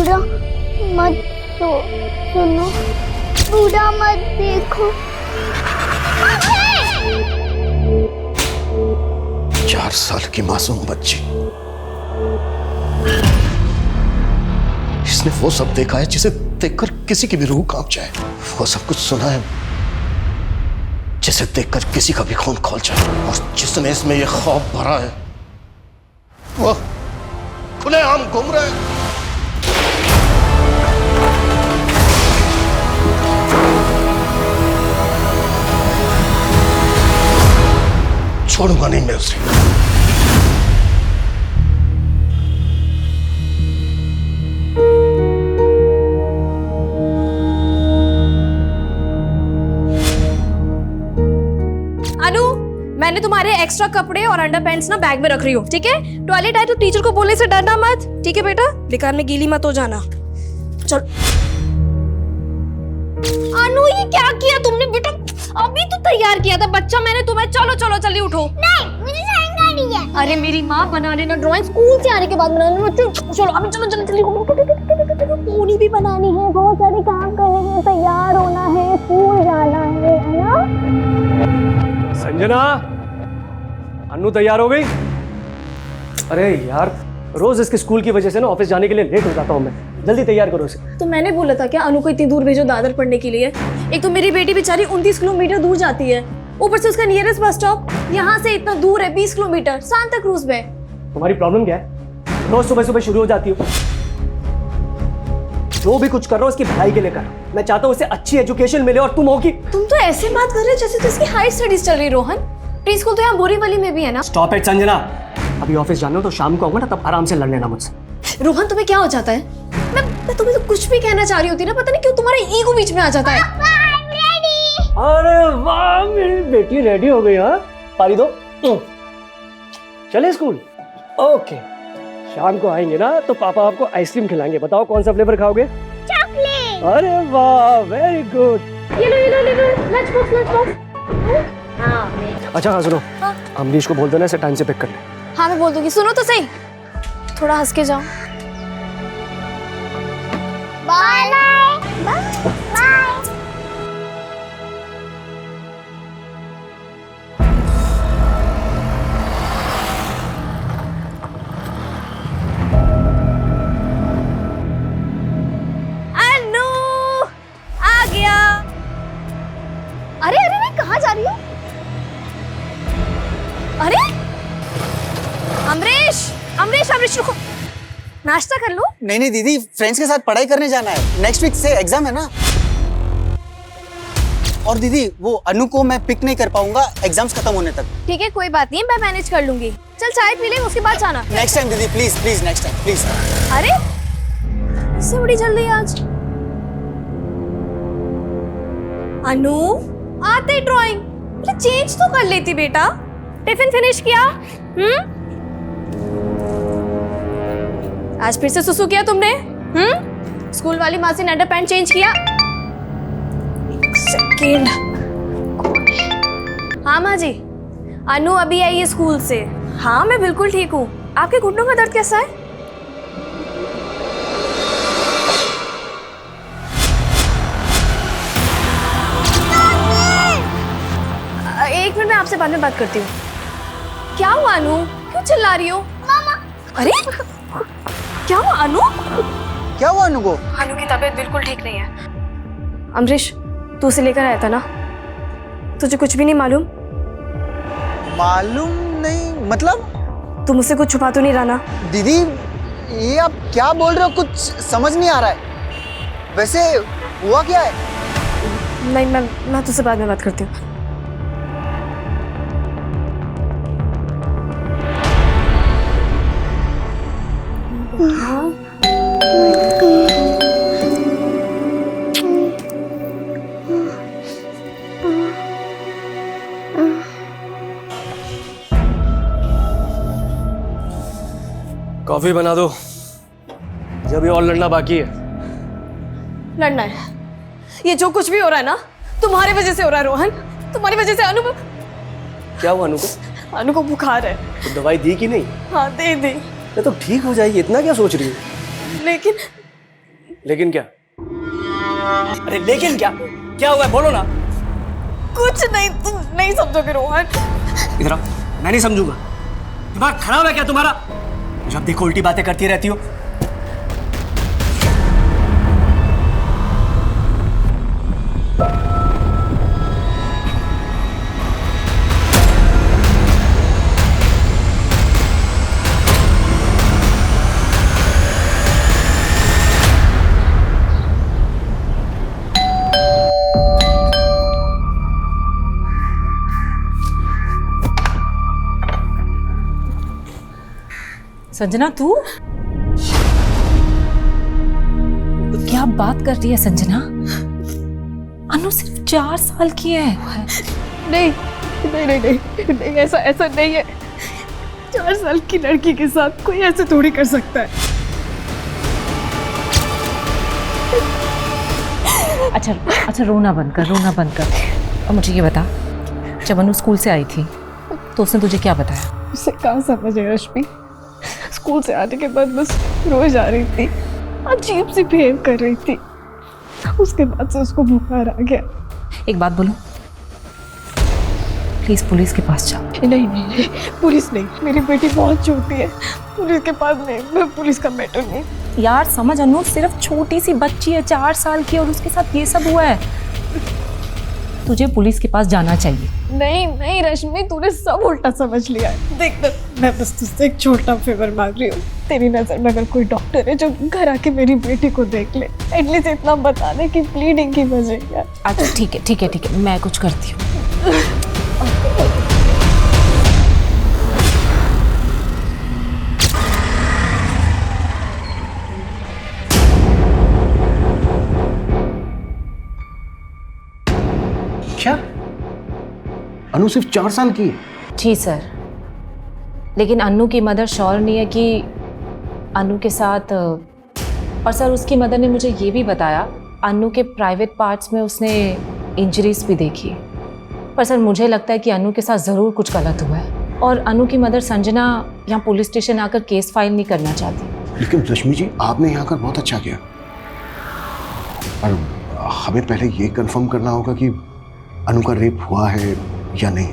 बुरा मत सुनो, बुरा मत देखो। 4 साल की मासूम बच्ची, इसने वो सब देखा है जिसे देखकर किसी की भी रूह कांप जाए। वो सब कुछ सुना है जिसे देखकर किसी का भी खून खौल जाए। और जिसने इसमें ये खौफ भरा है वो खुलेआम घूम रहा है। छोड़ूंगा नहीं मैं उसे। मैंने तुम्हारे एक्स्ट्रा कपड़े और अंडरपैंट्स ना बैग में रख रही हूँ, ठीक है? टॉयलेट आए तो टीचर को बोलने से डरना मत, ठीक है बेटा? बेकार में गीली मत हो जाना। चल। अनु, ये क्या किया तुमने बेटा? अभी तो तैयार किया था बच्चा मैंने तुम्हें। चलो चलो जल्दी उठो। नहीं, मुझे ड्राइंग करनी है। अरे मेरी माँ बना लेना ड्राइंग, स्कूल से आने के बाद बना लेना। चलो अभी चलो जल्दी जल्दी। पूरी भी बनानी है, बहुत सारे काम करने हैं, तैयार होना है, स्कूल जाना है ना? संजना, अन्नू तैयार हो गई? अरे यार, रोज इसके स्कूल की वजह से ना ऑफिस जाने के लिए लेट हो जाता हूँ मैं। जल्दी तैयार करो इसे। तो मैंने बोला था क्या अनु को इतनी दूर भेजो दादर पढ़ने के लिए? एक तो मेरी बेटी बेचारी 29 किलोमीटर दूर जाती है, ऊपर से उसका नियरेस्ट बस स्टॉप यहाँ से इतना दूर है, 20 किलोमीटर, सांता क्रूज में। तुम्हारी प्रॉब्लम क्या है? रोज सुबह सुबह शुरू हो जाती हो। जो भी कुछ कर रहा हूँ उसकी भलाई के लिए कर रहा हूँ। मैं चाहता हूँ उसे अच्छी एजुकेशन मिले और तुम होगी। तुम तो ऐसे बात कर रहे हो जैसे तो इसकी हाई स्टडीज चल रही। रोहन, प्री स्कूल तो यहाँ बोरीवली में भी है ना? Stop it Sanjana. अभी ऑफिस जाना हो तो शाम को आऊंगा ना, तब आराम से लड़ लेना मुझसे। रोहन, तुम्हें क्या हो जाता है? मैं तुम्हें तो कुछ भी कहना चाह रही होती ना, पता नहीं क्यों तुम्हारा ईगो बीच में आ जाता है। अरे वाह, मेरी बेटी रेडी हो गई। हाँ, पारी दो। चले स्कूल? ओके, शाम को आएंगे ना तो पापा आपको आइसक्रीम खिलाएंगे। बताओ कौन सा फ्लेवर खाओगे? चॉकलेट। अरे वाह, वेरी गुड। ये लो लंच बॉक्स। अच्छा हाँ सुनो, हाँ? अमरीश को बोल देना इसे टाइम से पिक कर ले। हाँ मैं बोल दूंगी। सुनो तो सही, थोड़ा हंस के जाओ। Bye bye. अनु आ गया। अरे अरे मैं कहाँ जा रही हूँ? अरे अमरीश अमरीश अमरीश रुको, नाश्ता कर लो। नहीं नहीं दीदी, फ्रेंड्स के साथ पढ़ाई करने जाना है। नेक्स्ट वीक से एग्जाम है ना। और दीदी, वो अनु को मैं पिक नहीं कर पाऊंगा एग्जाम्स खत्म होने तक। ठीक है कोई बात नहीं, मैं मैनेज कर लूंगी। चल चाय पी ले, उसके बाद जाना। नेक्स्ट टाइम दीदी, please please, next time please. अरे इससे बड़ी जल्दी आज। अनु, आते ड्राइंग चेंज तो कर लेती बेटा। टिफिन फिनिश किया? आज फिर से सुसु किया तुमने? स्कूल वाली माँ से अंडरपैंट चेंज किया? एक सेकेंड। हाँ माँ जी, अनु अभी आई है स्कूल से। हाँ मैं बिल्कुल ठीक हूँ। आपके घुटनों का दर्द कैसा है? एक मिनट, मैं आपसे बाद में बात करती हूँ। क्या हुआ अनु, क्यों चिल्ला रही हो? मामा। अरे क्या हुआ अनु? क्या हुआ अनु को? अनु की तबीयत बिल्कुल ठीक नहीं है। अमरीश, तू उसे लेकर आया था ना? तुझे कुछ भी नहीं मालूम? मालूम नहीं मतलब? तू मुझसे कुछ छुपा तो नहीं रहा ना? दीदी, ये आप क्या बोल रहे हो? कुछ समझ नहीं आ रहा है। वैसे हुआ क्या है? नहीं, मैं तुझसे बाद में बात करती हूँ। कॉफी बना दो, जब भी और लड़ना बाकी है। लड़ना है? ये जो कुछ भी हो रहा है ना, तुम्हारी वजह से हो रहा है रोहन। तुम्हारी वजह से अनु। क्या हुआ अनु को? अनु को बुखार है। तो दवाई दी कि नहीं? हाँ दे दी। तो ठीक हो जाएगी, इतना क्या सोच रही है? लेकिन लेकिन क्या? अरे लेकिन क्या? क्या हुआ है बोलो ना। कुछ नहीं, तुम नहीं समझोगे रोहन। इधर आओ, मैं नहीं समझूंगा। दिमाग खराब है क्या तुम्हारा? जब देखो उल्टी बातें करती रहती हो। संजना तू क्या बात कर रही है संजना? अनु सिर्फ 4 साल की है। नहीं नहीं नहीं नहीं, नहीं ऐसा नहीं है। 4 साल की लड़की के साथ कोई ऐसे थोड़ी कर सकता है। अच्छा रोना बंद कर। और मुझे ये बता, जब अनु स्कूल से आई थी तो उसने तुझे क्या बताया? उसे कहाँ समझ है रश्मि। स्कूल से आने के बाद बस रोज आ रही थी, अजीब सी बिहेव कर रही थी। उसके बाद से उसको बुखार आ गया। एक बात बोलो, प्लीज पुलिस के पास जाओ। नहीं, पुलिस नहीं, मेरी बेटी बहुत छोटी है, पुलिस के पास नहीं। मैं पुलिस का मैटर नहीं। यार समझ, अनु सिर्फ छोटी सी बच्ची है, 4 साल की, और उसके साथ ये सब हुआ है। तुझे पुलिस के पास जाना चाहिए। नहीं रश्मि, तूने सब उल्टा समझ लिया है। देख, मैं बस तुझसे एक छोटा फेवर मांग रही हूँ। तेरी नजर में अगर कोई डॉक्टर है जो घर आके मेरी बेटी को देख ले, एटलीस्ट इतना बता दे कि ब्लीडिंग की वजह क्या। अच्छा ठीक है, मैं कुछ करती हूँ। क्या अनु सिर्फ 4 साल की है? जी सर, लेकिन अन्नू की मदर श्योर नहीं है कि अन्नू के साथ, और सर उसकी मदर ने मुझे ये भी बताया अन्नू के प्राइवेट पार्ट्स में उसने इंजरीज भी देखी। पर सर मुझे लगता है कि अन्नू के साथ ज़रूर कुछ गलत हुआ है, और अन्नू की मदर संजना यहाँ पुलिस स्टेशन आकर केस फाइल नहीं करना चाहती। लेकिन रश्मि जी, आपने यहाँ आकर बहुत अच्छा किया। पर हमें पहले ये कंफर्म करना होगा कि अनु का रेप हुआ है या नहीं।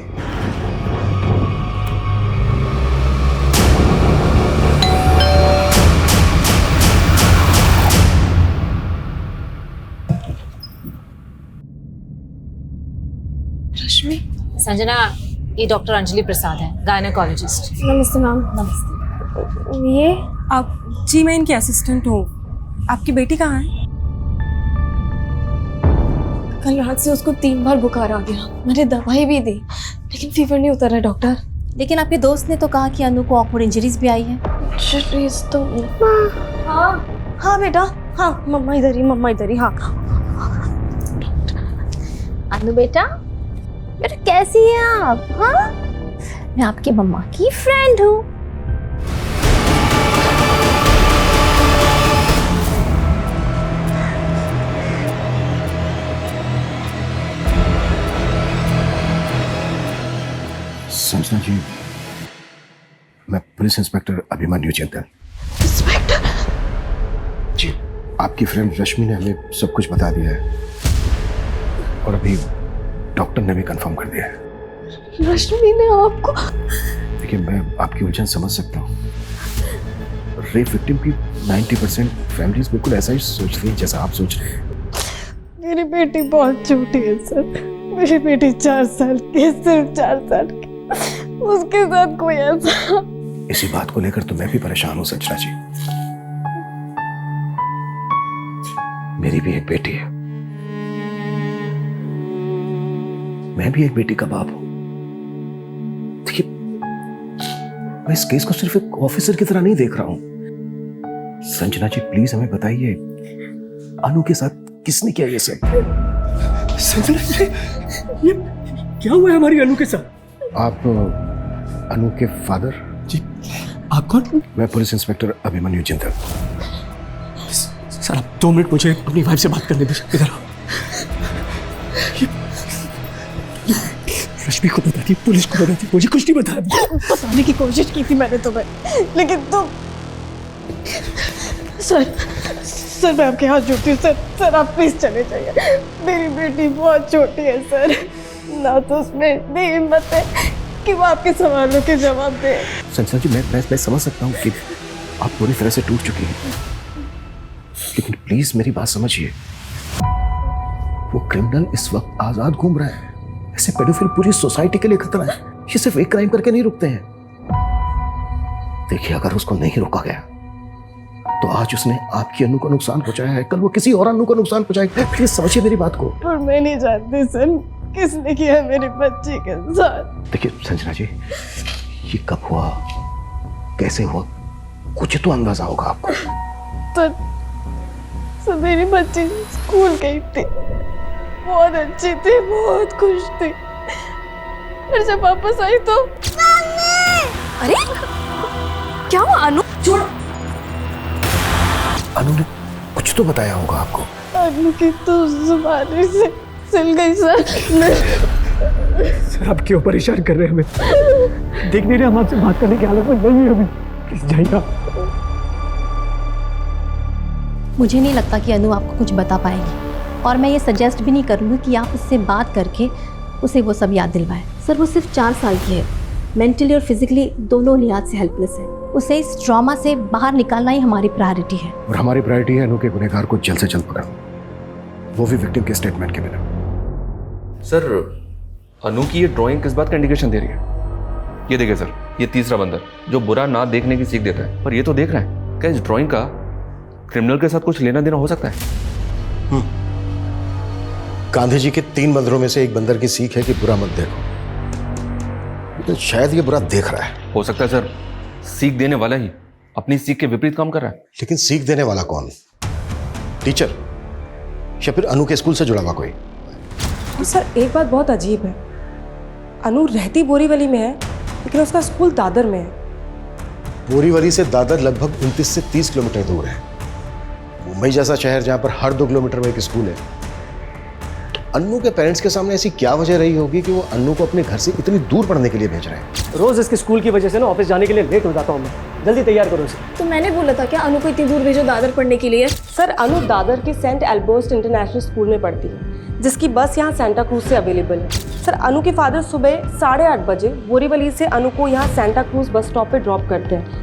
रश्मि, संजना, ये डॉक्टर अंजलि प्रसाद है, गायनेकोलॉजिस्ट। नमस्ते मैम। नमस्ते। ये आप? जी मैं इनकी असिस्टेंट हूँ। आपकी बेटी कहाँ है? कल रात से उसको 3 बार बुखार आ गया। मैंने दवाई भी दी लेकिन फीवर नहीं उतर रहा डॉक्टर। लेकिन आपके दोस्त ने तो कहा कि अनु को ऑकवर्ड इंजरीज भी आई है। इंजरीज तो हाँ बेटा, हाँ मम्मा इधर ही। हाँ अनु बेटा कैसी हैं आप? हाँ, मैं आपकी मम्मा की फ्रेंड हूँ। संजना जी, मैं पुलिस इंस्पेक्टर अभिमन्यु चिंतन। इंस्पेक्टर जी, आपकी फ्रेंड रश्मि ने हमें सब कुछ बता दिया है, और अभी डॉक्टर ने भी कंफर्म कर दिया है। रश्मि ने आपको? देखिए, मैं आपकी उलझन समझ सकता हूँ। रेप विक्टिम की 90% फैमिलीज बिल्कुल ऐसा ही सोचती हैं जैसा आप सोच रहे हैं। मेरी बेटी बहुत छोटी है सर। मेरी बेटी 4 साल की है, सिर्फ 4 साल की। उसके साथ कोई ऐसा। इसी बात को लेकर तो मैं भी परेशान हूँ संजना जी। मेरी भी एक बेटी है, मैं भी एक बेटी का बाप हूं। देखिए, मैं इस केस को सिर्फ एक ऑफिसर की तरह नहीं देख रहा हूं। संजना जी प्लीज हमें बताइए, अनु के साथ किसने किया ये सब? संजना जी, ये क्या हुआ है हमारी अनु के साथ? आप अनु के फादर? जी, आप कौन? मैं पुलिस इंस्पेक्टर अभिमन्यु चिंतन। सर आप 2 मिनट मुझे अपनी वाइफ से बात करने दीजिए। इधर आओ। रश्मि को बता दी, पुलिस को बता दी, मुझे कुछ नहीं बताया। बताने की कोशिश की थी मैंने तुम्हें, लेकिन तुम सर मैं आपके हाथ जोड़ती हूँ सर, सर आप प्लीज चले जाइए, मेरी बेटी बहुत छोटी है सर, ना तो उसमें इतनी हिम्मत है कि वो आपके सवालों के जवाब दे। संजना जी, मैं समझ सकता हूँ कि आप पूरी तरह से टूट चुकी हैं, लेकिन प्लीज मेरी बात समझिए। वो क्रिमिनल इस वक्त आजाद घूम रहा है, ऐसे पेडोफिल पूरी सोसाइटी के लिए खतरा है। ये सिर्फ एक क्राइम करके नहीं रुकते हैं। देखिए, अगर उसको नहीं रोका गया तो आज उसने आपकी अनु को नुकसान पहुंचाया है, कल वो किसी और अनु को नुकसान पहुंचाएगा। प्लीज समझिए मेरी बात को। और मैं नहीं जानती सर किसने किया मेरी बच्ची के साथ। देखिए संजना जी, ये कब हुआ, कैसे हुआ, कुछ तो अंदाजा होगा आपको। तो मेरी बच्ची स्कूल गई थी, बहुत अच्छी थी, बहुत खुश थी, फिर जब वापस आई तो अरे क्या हुआ अनु? छोड़। अनु ने कुछ तो बताया होगा आपको। अनु की तो जुबानी से सिल गई सर। सर आप क्यों परेशान कर रहे हैं हमें? देख नहीं रहे हम आपसे बात करने की हालत में नहीं है अभी। प्लीज जाइए आप। मुझे नहीं लगता कि अनु आपको कुछ बता पाएगी, और मैं ये सजेस्ट भी नहीं करूँगी कि आप उससे बात करके उसे वो सब याद दिलवाएं। सर वो सिर्फ 4 साल की है, मेंटली और फिजिकली दोनों लिहाज से हेल्पलेस है। उसे इस ट्रॉमा से बाहर निकालना ही हमारी प्रायोरिटी है। और हमारी प्रायोरिटी है अनु के गुनहगार को जल्द से जल्द पकड़ना, वो भी विक्टिम के स्टेटमेंट के बिना। सर अनु की ये ड्राइंग किस बात का इंडिकेशन दे रही है? ये देखिए सर, ये तीसरा बंदर जो बुरा ना देखने की सीख देता है, पर ये तो देख रहा है। क्या इस ड्राइंग का क्रिमिनल के साथ कुछ लेना देना हो सकता है? गांधी जी के 3 बंदरों में से एक बंदर की सीख है कि बुरा मत देखो, लेकिन शायद ये बुरा देख रहा है। हो सकता है सर सीख देने वाला ही अपनी सीख के विपरीत काम कर रहा है। लेकिन सीख देने वाला कौन? टीचर या फिर अनु के स्कूल से जुड़ा हुआ कोई? और सर एक बात बहुत अजीब है, अनु रहती बोरीवली में है लेकिन उसका स्कूल दादर में है। बोरीवली से दादर लगभग 29 से 30 किलोमीटर दूर है। मुंबई जैसा शहर जहां पर हर 2 किलोमीटर में एक स्कूल है, तो अन्नू के पेरेंट्स के सामने ऐसी क्या वजह रही होगी कि वो अन्नू को अपने घर से इतनी दूर पढ़ने के लिए भेज रहे हैं? रोज इसके स्कूल की वजह से ना ऑफिस जाने के लिए लेट हो जाता हूँ मैं। जल्दी तैयार करो इसे। तो मैंने बोला था क्या अनु को इतनी दूर भेजो दादर पढ़ने के लिए? सर अनु दादर के सेंट एल्बर्ट इंटरनेशनल स्कूल में पढ़ती है, जिसकी बस यहाँ सेंटा क्रूज से अवेलेबल है। सर अनु के फादर सुबह 8:30 बजे बोरीवली से अनु को यहाँ सेंटा क्रूज बस स्टॉप पे ड्रॉप करते हैं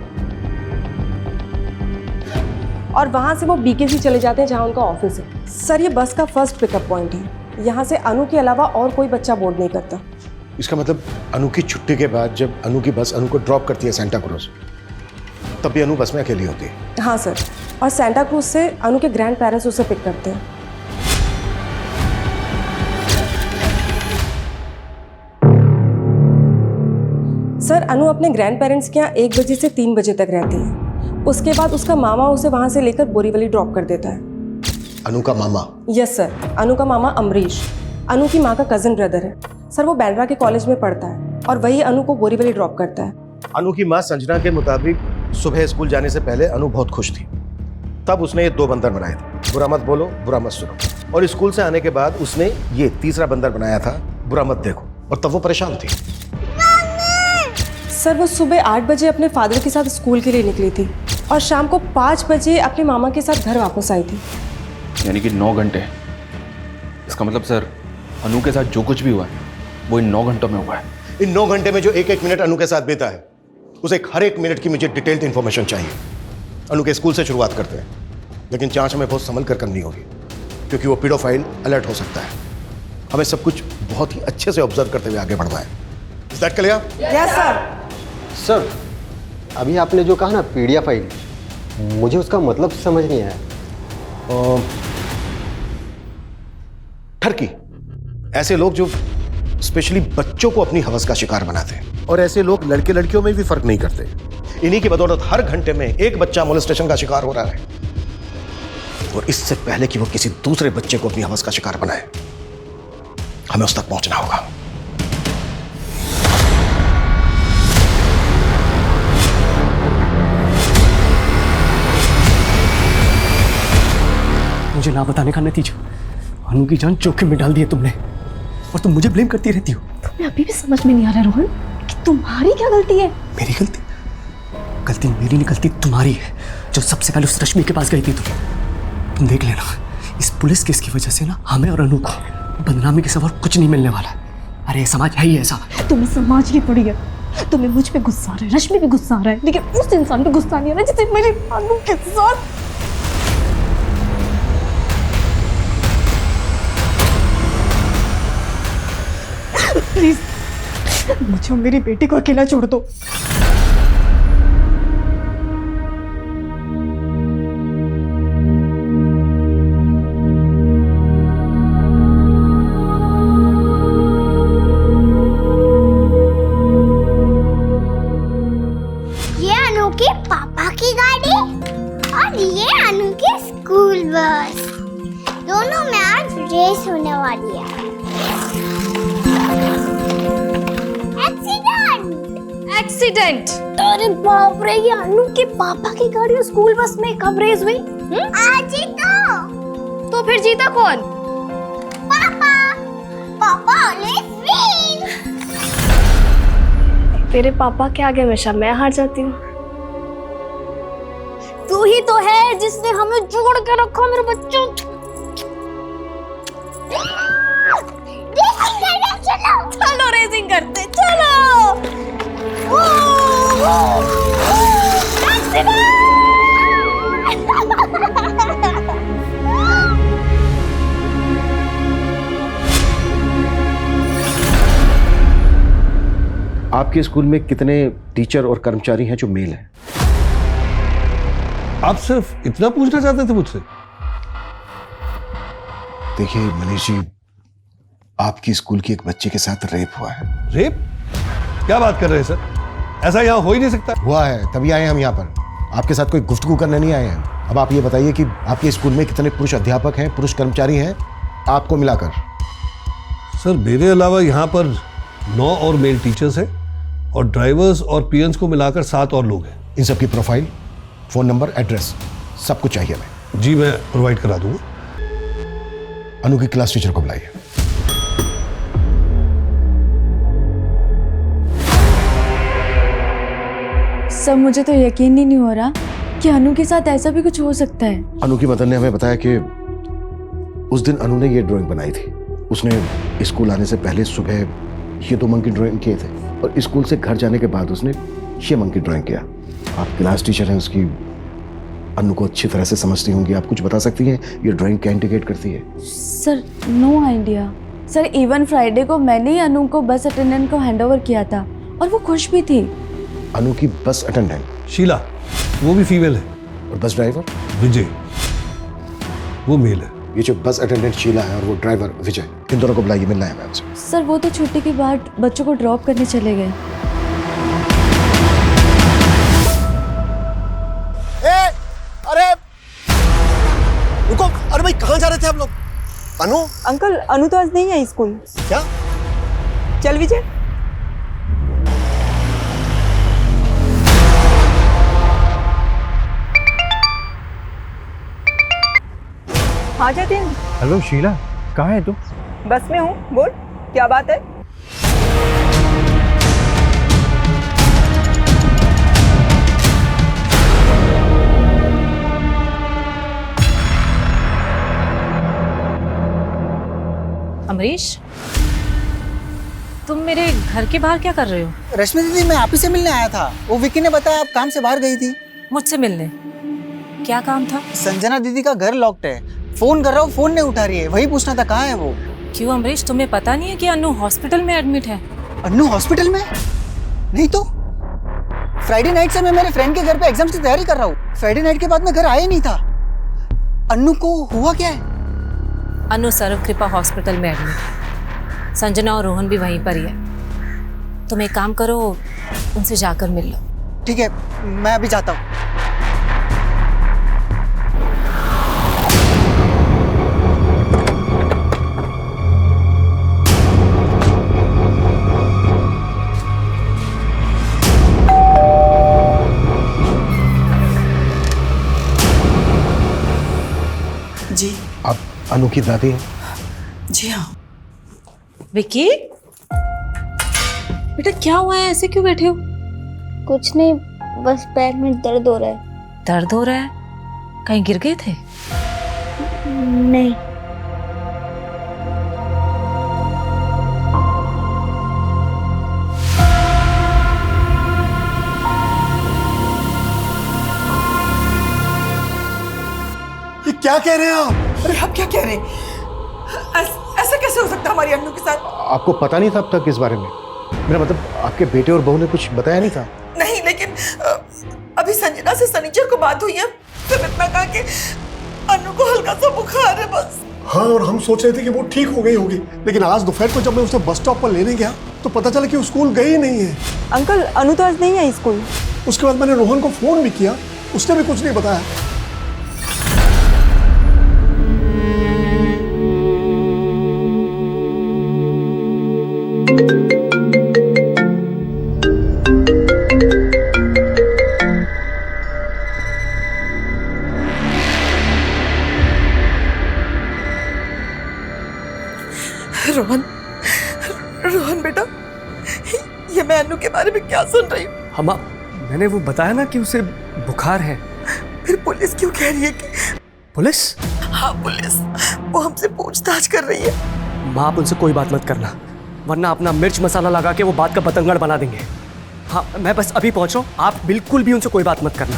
और वहाँ से वो बीकेसी चले जाते हैं जहाँ उनका ऑफिस है। सर ये बस का फर्स्ट पिकअप पॉइंट है, यहाँ से अनु के अलावा और कोई बच्चा बोर्ड नहीं करता। इसका मतलब अनु की छुट्टी के बाद जब अनु की बस अनु को ड्रॉप करती है सेंटा क्रूज, तब भी अनु बस में अकेली होती है? हाँ सर, और सेंटा क्रूज से अनु के ग्रैंड पेरेंट्स उसे पिक करते हैं। सर अनु अपने ग्रैंड पेरेंट्स के यहाँ 1 बजे से 3 बजे तक रहती है। उसके बाद उसका मामा उसे वहाँ से लेकर बोरीवली ड्रॉप कर देता है। अनु का मामा? यस सर, अनु का मामा अमरीश अनु की माँ का कजिन ब्रदर है। सर वो बैंड्रा के कॉलेज में पढ़ता है और वही अनु को बोरीवली ड्रॉप करता है। अनु की माँ संजना के मुताबिक सुबह स्कूल जाने से पहले अनु बहुत खुश थी, तब उसने ये 2 बंदर बनाए थे, बुरा मत बोलो बुरा मत सुनो, और स्कूल से आने के बाद उसने ये तीसरा बंदर बनाया था, बुरा मत देखो, और तब वो परेशान थी। सर वो सुबह 8 बजे अपने फादर के साथ स्कूल के लिए निकली थी और शाम को 5 बजे अपने मामा के साथ घर वापस आई थी। यानी कि 9 घंटे। इसका मतलब सर अनु के साथ जो कुछ भी हुआ है वो इन 9 घंटों में हुआ है। इन 9 घंटे में जो 1-1 मिनट अनु के साथ बीता है, उसे हर एक मिनट की मुझे डिटेल्ड इंफॉर्मेशन चाहिए। अनु के स्कूल से शुरुआत करते हैं, लेकिन जांच हमें बहुत संभल कर करनी होगी, क्योंकि वो पीडोफाइल अलर्ट हो सकता है। हमें सब कुछ बहुत ही अच्छे से ऑब्जर्व करते हुए आगे बढ़ना है। Is that clear? Yes sir. Sir अभी आपने जो कहा ना पीडिया फाइल, मुझे उसका मतलब समझ नहीं आया। ठरकी, ऐसे लोग जो स्पेशली बच्चों को अपनी हवस का शिकार बनाते हैं, और ऐसे लोग लड़के लड़कियों में भी फर्क नहीं करते। इन्हीं की बदौलत हर घंटे में एक बच्चा मोलेस्टेशन का शिकार हो रहा है, और इससे पहले कि वो किसी दूसरे बच्चे को अपनी हवस का शिकार बनाए, हमें उस तक पहुंचना होगा। मुझे ना बताने का नतीजा अनु की जान जोखिम में डाल दी है तुमने, और तुम मुझे ब्लेम करती रहती हो। तुम्हें अभी भी समझ में नहीं आ रहा रोहन कि तुम्हारी क्या गलती है? मेरी गलती? गलती मेरी नहीं, गलती तुम्हारी है, जो सबसे पहले उस रश्मि के पास गई थी। तुम देख लेना, इस पुलिस केस की वजह से ना हमें और अनु को बदनामी के सिवा और कुछ नहीं मिलने वाला है। अरे समाज है ही ऐसा। तुम्हें समाज की पड़ी है, तुम्हें मुझ पे गुस्सा आ रहा है, रश्मि पे गुस्सा आ रहा है, लेकिन उस इंसान पे गुस्सा नहीं आ रहा जिसे मेरी अनु के साथ। प्लीज मुझे और मेरी बेटी को अकेला छोड़ दो। ये अनु के पापा की गाड़ी और ये अनु की स्कूल बस, दोनों में आज रेस होने वाली है। एक्सीडेंट? अरे बाप रे, ये अनु के पापा की गाड़ी और स्कूल बस में कब रेस हुई? आज ही तो फिर जीता कौन? पापा, पापा ऑलवेज विन। तेरे पापा के आगे हमेशा मैं हार जाती हूँ। तू ही तो है जिसने हमें जोड़ के रखा मेरे बच्चों। चलो रेसिंग करते, चलो। आपके स्कूल में कितने टीचर और कर्मचारी हैं जो मेल हैं? आप सिर्फ इतना पूछना चाहते थे मुझसे? देखिए मनीष जी, आपकी स्कूल की एक बच्चे के साथ रेप हुआ है। रेप? क्या बात कर रहे हैं सर? ऐसा यहाँ हो ही नहीं सकता। हुआ है, तभी आए हम यहाँ पर। आपके साथ कोई गुफ्तगू करने नहीं आए हैं। अब आप ये बताइए कि आपके स्कूल में कितने पुरुष अध्यापक हैं, पुरुष कर्मचारी हैं, आपको मिलाकर? सर मेरे अलावा यहाँ पर 9 और मेल टीचर्स हैं और ड्राइवर्स और पीएन्स को मिलाकर 7 और लोग हैं। इन सबकी प्रोफाइल, फोन नंबर, एड्रेस सब कुछ चाहिए हमें। जी मैं प्रोवाइड करा दूंगा। अनु की क्लास टीचर को बुलाइए। सब मुझे तो यकीन ही नहीं हो रहा कि अनु के साथ ऐसा भी कुछ हो सकता है। अनु की मदर ने हमें बताया कि उस दिन अनु ने ये ड्राइंग बनाई थी। उसने स्कूल आने से पहले सुबह ये 2 मंकी ड्राइंग किए थे और स्कूल से घर जाने के बाद उसने ये मंकी ड्राइंग किया। आप क्लास टीचर हैं, उसकी अनु को अच्छी तरह से समझती होंगी। आप कुछ बता सकती हैं ये ड्राइंग क्या इंडिकेट करती है? Sir no idea. Sir even Friday को मैंने ही अनु को बस अटेंडेंट को हैंडओवर किया था और वो खुश भी थी। अनु की बस अटेंडेंट शीला, वो भी फीमेल है। और बस ड्राइवर विजय, वो मेल है। ये जो बस अटेंडेंट शीला है और वो ड्राइवर विजय, इन दोनों को बुलाइए, मिलना है हमें आपसे। सर वो तो छुट्टी के बाद बच्चों को ड्रॉप करने चले गए। अरे रुको, अरे भाई कहाँ जा रहे थे आप लोग? अनु? अंकल अनु तो आज नहीं आई स्कूल। क्या? चल विजय। हाँ जतिन। हेलो शीला, कहाँ है तू? बस में हूँ, बोल क्या बात है? अमरीश, तुम मेरे घर के बाहर क्या कर रहे हो? रश्मि दीदी, मैं आप ही से मिलने आया था। वो विक्की ने बताया आप काम से बाहर गई थी। मुझसे मिलने? क्या काम था? संजना दीदी का घर लॉक्ड है, फोन कर रहा हूँ, फोन नहीं उठा रही है। वही पूछना था कहाँ है वो। क्यों अमरीश, तुम्हें पता नहीं है कि अनु हॉस्पिटल में एडमिट है? अनु हॉस्पिटल में? नहीं तो फ्राइडे नाइट से मैं मेरे फ्रेंड के घर पे एग्जाम्स की तैयारी कर रहा हूँ। फ्राइडे नाइट के बाद मैं घर आया नहीं था। अनु को हुआ क्या है? अनु सर्व कृपा हॉस्पिटल में एडमिट है। संजना और रोहन भी वहीं पर ही है। तुम एक काम करो, उनसे जाकर मिल लो। ठीक है, मैं अभी जाता हूँ। जी आप अनु की दादी हैं? जी हाँ। विक्की, बेटा क्या हुआ है, ऐसे क्यों बैठे हो? कुछ नहीं, बस पैर में दर्द हो रहा है। दर्द हो रहा है? कहीं गिर गए थे? नहीं। ये क्या कह रहे हैं आप? अरे आप क्या कह रहे हैं? ऐसा कैसे हो सकता है हमारी अन्नू के साथ? आपको पता नहीं था अब तक इस बारे में? मेरा मतलब आपके बेटे और बहू ने कुछ बताया नहीं था? नहीं, लेकिन अभी संजना से सनीचर को बात हुई है। फिर इतना कहा कि अन्नू को हल्का सा बुखार है बस। हाँ, और हम सोच रहे थे कि वो ठीक हो गई होगी, लेकिन आज दोपहर को जब मैं उसे बस स्टॉप पर लेने गया तो पता चला कि वो स्कूल गई नहीं है। अंकल, अनु तो आज नहीं आई स्कूल। उसके बाद मैंने रोहन को फोन भी किया, उसने भी कुछ नहीं बताया। रोहन बेटा, ये मैं अन्नू के बारे में क्या सुन रही हूँ? अम्मा, मैंने वो बताया ना कि उसे बुखार है। फिर पुलिस क्यों कह रही है कि? पुलिस? हाँ, पुलिस वो हमसे पूछताछ कर रही है। माँ, आप उनसे कोई बात मत करना, वरना अपना मिर्च मसाला लगा के वो बात का बतंगड़ बना देंगे। हाँ, मैं बस अभी पहुंच रहा हूँ, आप बिल्कुल भी उनसे कोई बात मत करना।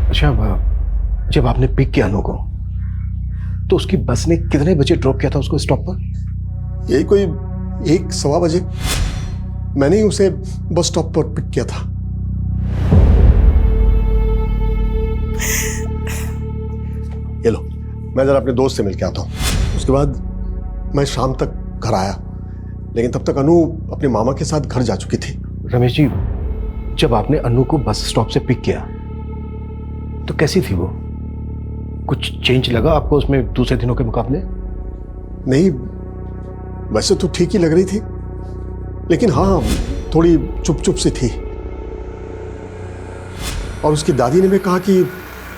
अच्छा, जब आपने पिक किया अनु को तो उसकी बस ने कितने बजे ड्रॉप किया था उसको स्टॉप पर? यही कोई 1-1:15 बजे मैंने ही उसे बस स्टॉप पर पिक किया था। ये लो, मैं जरा अपने दोस्त से मिल के आता हूँ। उसके बाद मैं शाम तक घर आया, लेकिन तब तक अनु अपने मामा के साथ घर जा चुकी थी। रमेश जी, जब आपने अनु को बस स्टॉप से पिक किया तो कैसी थी वो? कुछ चेंज लगा आपको उसमें दूसरे दिनों के मुकाबले? नहीं, वैसे तो ठीक ही लग रही थी, लेकिन हाँ, थोड़ी चुप चुप सी थी। और उसकी दादी ने भी कहा कि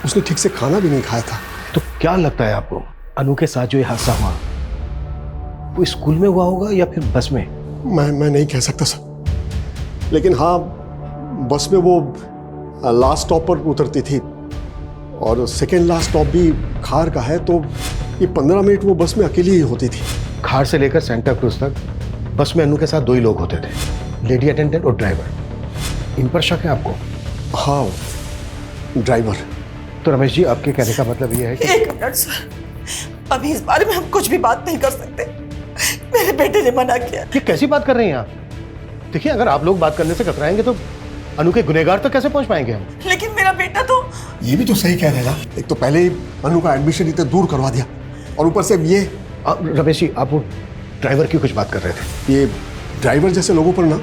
उसने ठीक से खाना भी नहीं खाया था। तो क्या लगता है आपको, अनु के साथ जो ये हादसा हुआ वो स्कूल में हुआ होगा या फिर बस में? मैं नहीं कह सकता सर, लेकिन हाँ, बस में वो लास्ट स्टॉप पर उतरती थी और सेकेंड लास्ट स्टॉप भी खार का है, तो ये 15 मिनट वो बस में अकेली ही होती थी। खार से लेकर सेंटा क्रूज तक बस में अनु के साथ 2 ही लोग होते थे, लेडी अटेंडेंट और ड्राइवर। इन पर शक है आपको? हाँ, ड्राइवर। तो रमेश जी, आपके कहने का मतलब ये है कि... 1 मिनट सर, अभी इस बारे में हम कुछ भी बात नहीं कर सकते। मेरे बेटे ने मना किया। ये कैसी बात कर रही हैं आप? देखिए, अगर आप लोग बात करने से कतराएंगे तो अनु के गुनहगार तक कैसे पहुंच पाएंगे हम? लेकिन मेरा बेटा तो... ये भी तो सही कह रहे हैं ना, एक तो पहले ही अनु का एडमिशन इतने दूर करवा दिया और ऊपर से ये... रमेश जी, आप वो ड्राइवर की कुछ बात कर रहे थे। ये ड्राइवर जैसे लोगों पर ना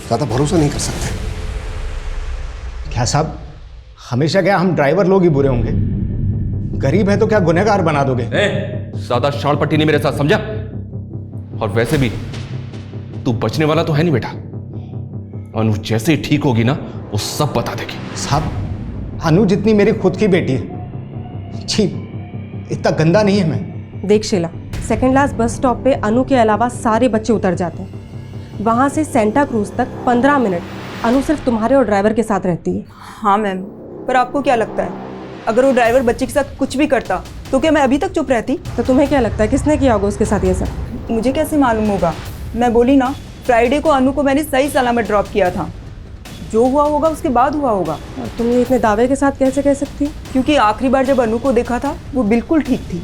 ज्यादा भरोसा नहीं कर सकते। क्या साहब, हमेशा क्या हम ड्राइवर लोग ही बुरे होंगे? गरीब है तो क्या गुनहगार बना दोगे? ज्यादा शाल पट्टी नहीं मेरे साथ, समझा? और वैसे भी तू बचने वाला तो है नहीं बेटा। अनु जैसे ही ठीक होगी ना, वो सब बता देगी। साहब, अनु जितनी मेरी खुद की बेटी है। छी, इतना गंदा नहीं है मैं। देख Sheela, second last bus stop पे अनु के अलावा सारे बच्चे उतर जाते हैं। वहाँ से सेंटा क्रूज तक 15 मिनट अनु सिर्फ तुम्हारे और ड्राइवर के साथ रहती है। हाँ मैम, पर आपको क्या लगता है, अगर वो ड्राइवर बच्चे के साथ कुछ भी करता तो क्या मैं अभी तक चुप रहती? तो तुम्हें क्या लगता है किसने किया होगा उसके साथ ये सब? मुझे कैसे मालूम होगा? मैं बोली ना, फ्राइडे को अनु को मैंने सही सलामत ड्रॉप किया था। जो हुआ होगा उसके बाद हुआ होगा। और तुम ये इतने दावे के साथ कैसे कह सकती? क्योंकि आखिरी बार जब अनु को देखा था वो बिल्कुल ठीक थी।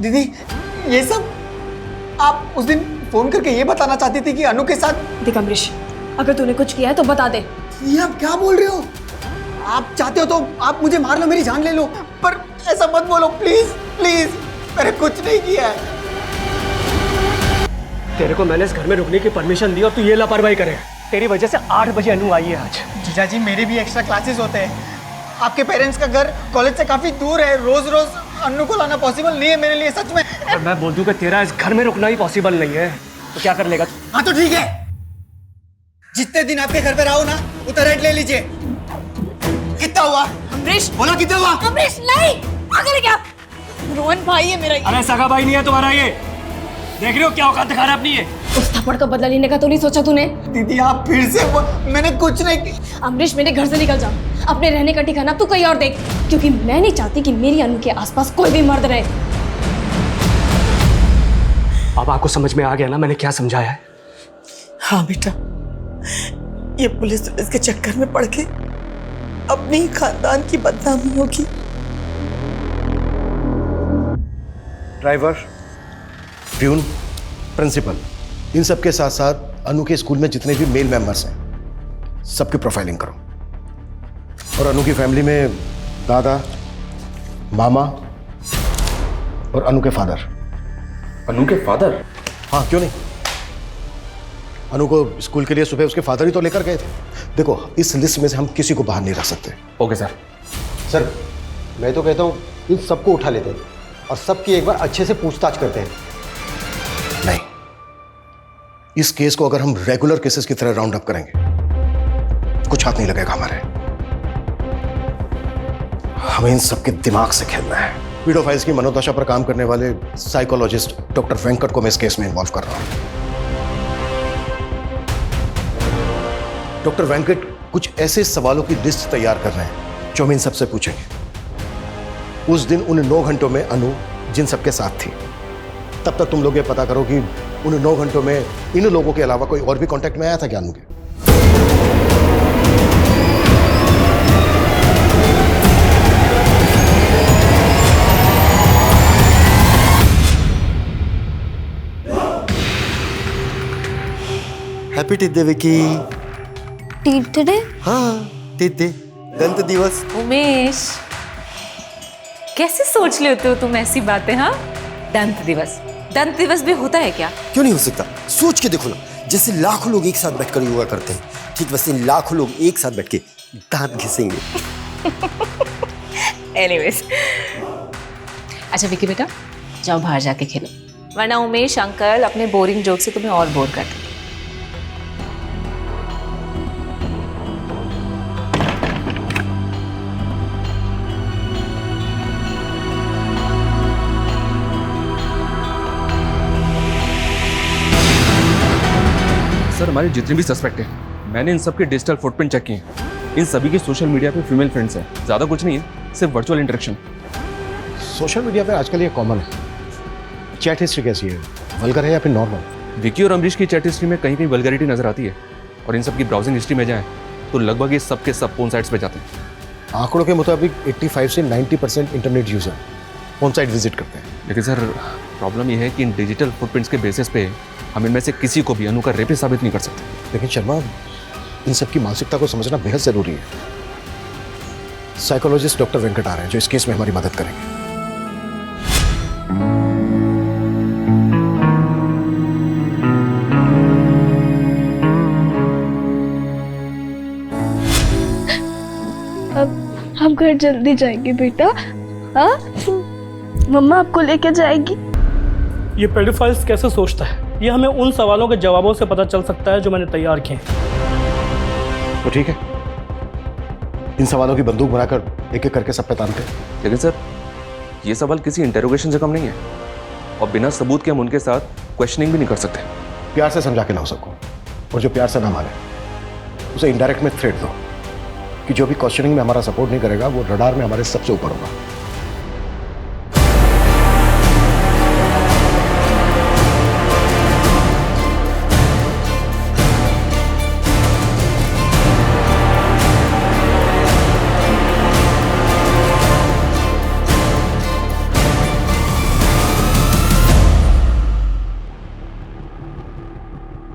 दीदी, ये सब आप उस दिन फोन करके ये बताना चाहती थी कि अनु के साथ... देख अमरीश, अगर तूने कुछ किया है तो बता दे। ये आप क्या बोल रहे हो? आप चाहते हो तो आप मुझे मार लो, मेरी जान ले लो, पर ऐसा मत बोलो प्लीज प्लीज। मैंने कुछ नहीं किया है। तेरे को मैंने इस घर में रुकने की परमिशन दी और तू ये लापरवाही करे। तेरी वजह से 8 बजे अनु आई है आज। जीजा जी, मेरे भी एक्स्ट्रा क्लासेस होते हैं। आपके पेरेंट्स का घर कॉलेज से काफी दूर है, रोज रोज अनु को लाना पॉसिबल नहीं है मेरे लिए, सच में। और मैं बोल दूं कि तेरा इस घर में रुकना ही पॉसिबल नहीं है, तो क्या कर लेगा? हाँ तो ठीक है, जितने दिन आपके घर पे रहो ना, उतना रेंट ले लीजिए। कितना हुआ? अमरीश, बोला कितना हुआ? अमरीश नहीं, आगे क्या? रोहन भाई है मेरा। अरे सगा भाई नहीं है तुम्हारा ये, देख रहे हो क्या औकात दिखा रहा है अपनी ये। उस थप्पड़ का बदला लेने का तो नहीं सोचा तूने? दीदी आप फिर से मैंने कुछ नहीं। अमरीश मेरे घर से निकल जा, अपने रहने का ठिकाना तू कहीं और देख, क्योंकि मैं नहीं चाहती कि मेरी अनु के आसपास कोई भी मर्द रहे। अब आपको समझ में आ गया ना मैंने क्या समझाया है? हाँ बेटा, ये पुलिस के चक्कर में पड़ के अपने ही खानदान की बदनामी होगी। ड्राइवर, प्यून, प्रिंसिपल, इन सब के साथ साथ अनु के स्कूल में जितने भी मेल मेंबर्स हैं सबकी प्रोफाइलिंग करो। और अनु की फैमिली में दादा, मामा और अनु के फादर। अनु के फादर? हाँ, क्यों नहीं। अनु को स्कूल के लिए सुबह उसके फादर ही तो लेकर गए थे। देखो, इस लिस्ट में से हम किसी को बाहर नहीं रख सकते। Okay sir. सर मैं तो कहता हूँ इन सबको उठा लेते हैं और सबकी एक बार अच्छे से पूछताछ करते हैं। नहीं, इस केस को अगर हम रेगुलर केसेस की तरह राउंड अप करेंगे कुछ हाथ नहीं लगेगा हमारे। हमें इन सबके दिमाग से खेलना है। पीडोफाइल्स की मनोदशा पर काम करने वाले साइकोलॉजिस्ट डॉक्टर वेंकट को मैं इस केस में इन्वॉल्व कर रहा हूं। डॉक्टर वेंकट कुछ ऐसे सवालों की लिस्ट तैयार कर रहे हैं जो हम इन सबसे पूछेंगे। उस दिन उन 9 घंटों में अनु जिन सबके साथ थी, तब तक तुम लोग ये पता करो कि उन 9 घंटों में इन लोगों के अलावा कोई और भी कांटेक्ट में आया था क्या अनु के? Happy teeth day Vicky. Teeth day? हाँ, टीथ डे, दंत दिवस। उमेश, कैसे सोच लेते हो तुम ऐसी बातें? हाँ, दंत दिवस भी होता है क्या? क्यों नहीं हो सकता? सोच के देखो ना, जैसे लाखों लोग एक साथ बैठकर योगा करते हैं, ठीक वैसे लाखों लोग एक साथ बैठ के दांत घिसेंगे। एनीवेज, अच्छा विकी बेटा, जाओ बाहर जाके खेलो, वरना उमेश अंकल अपने बोरिंग जोक से तुम्हें और बोर कर देंगे। सर हमारे जितने भी सस्पेक्ट हैं, मैंने इन सब के डिजिटल फुटप्रिंट चेक किए हैं। इन सभी के सोशल मीडिया पे फीमेल फ्रेंड्स हैं। ज़्यादा कुछ नहीं है, सिर्फ वर्चुअल इंटरेक्शन। सोशल मीडिया पे आजकल ये कॉमन है। चैट हिस्ट्री कैसी है, वल्गर है या फिर नॉर्मल? विकी और अमरीश की चैट हिस्ट्री में कहीं कहीं वल्गैरिटी नजर आती है, और इन सब की ब्राउजिंग हिस्ट्री में जाएं तो लगभग ये सब के सब पोर्न साइट्स पे जाते हैं। आंकड़ों के मुताबिक 85 से 90% internet user porn site visit करते हैं। लेकिन सर प्रॉब्लम ये है कि इन डिजिटल फुटप्रिंट्स के बेसिस पे हम इनमें से किसी को भी अनु का रेपिस्ट साबित नहीं कर सकते। लेकिन शर्मा, इन सब की मानसिकता को समझना बेहद जरूरी है। साइकोलॉजिस्ट डॉक्टर वेंकट आ रहे हैं जो इस केस में हमारी मदद करेंगे। अब हम घर जल्दी जाएंगे बेटा। हाँ, मम्मा आपको लेके जाएगी। ये पेडोफाइल्स कैसे सोचता है, ये हमें उन सवालों के जवाबों से पता चल सकता है जो मैंने तैयार किए। तो ठीक है, इन सवालों की बंदूक बनाकर एक एक करके सब पे तानते हैं। लेकिन सर ये सवाल किसी इंटेरोगेशन से कम नहीं है, और बिना सबूत के हम उनके साथ क्वेश्चनिंग भी नहीं कर सकते। प्यार से समझा के लाओ सबको, और जो प्यार से ना माने उसे इनडायरेक्ट में थ्रेट दो कि जो भी क्वेश्चनिंग में हमारा सपोर्ट नहीं करेगा वो रडार में हमारे सबसे ऊपर होगा।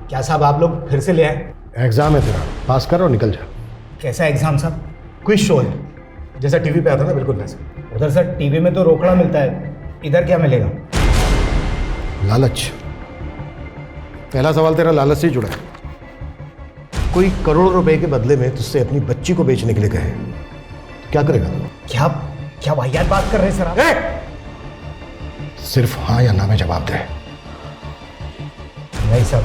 क्या साहब आप लोग फिर से ले आए? एग्जाम है तेरा, पास कर और निकल जा। कैसा एग्जाम साहब? क्विज शो है, जैसा टीवी पे आता ना, बिल्कुल वैसा। उधर सर टीवी में तो रोकड़ा मिलता है, इधर क्या मिलेगा? लालच। पहला सवाल तेरा लालच से ही जुड़ा है। कोई करोड़ रुपए के बदले में तुझसे अपनी बच्ची को बेचने के लिए कहे तो क्या करेगा? क्या क्या वाहियात बात कर रहे हैं सर आप? सिर्फ हाँ या ना में जवाब दे। नहीं सर।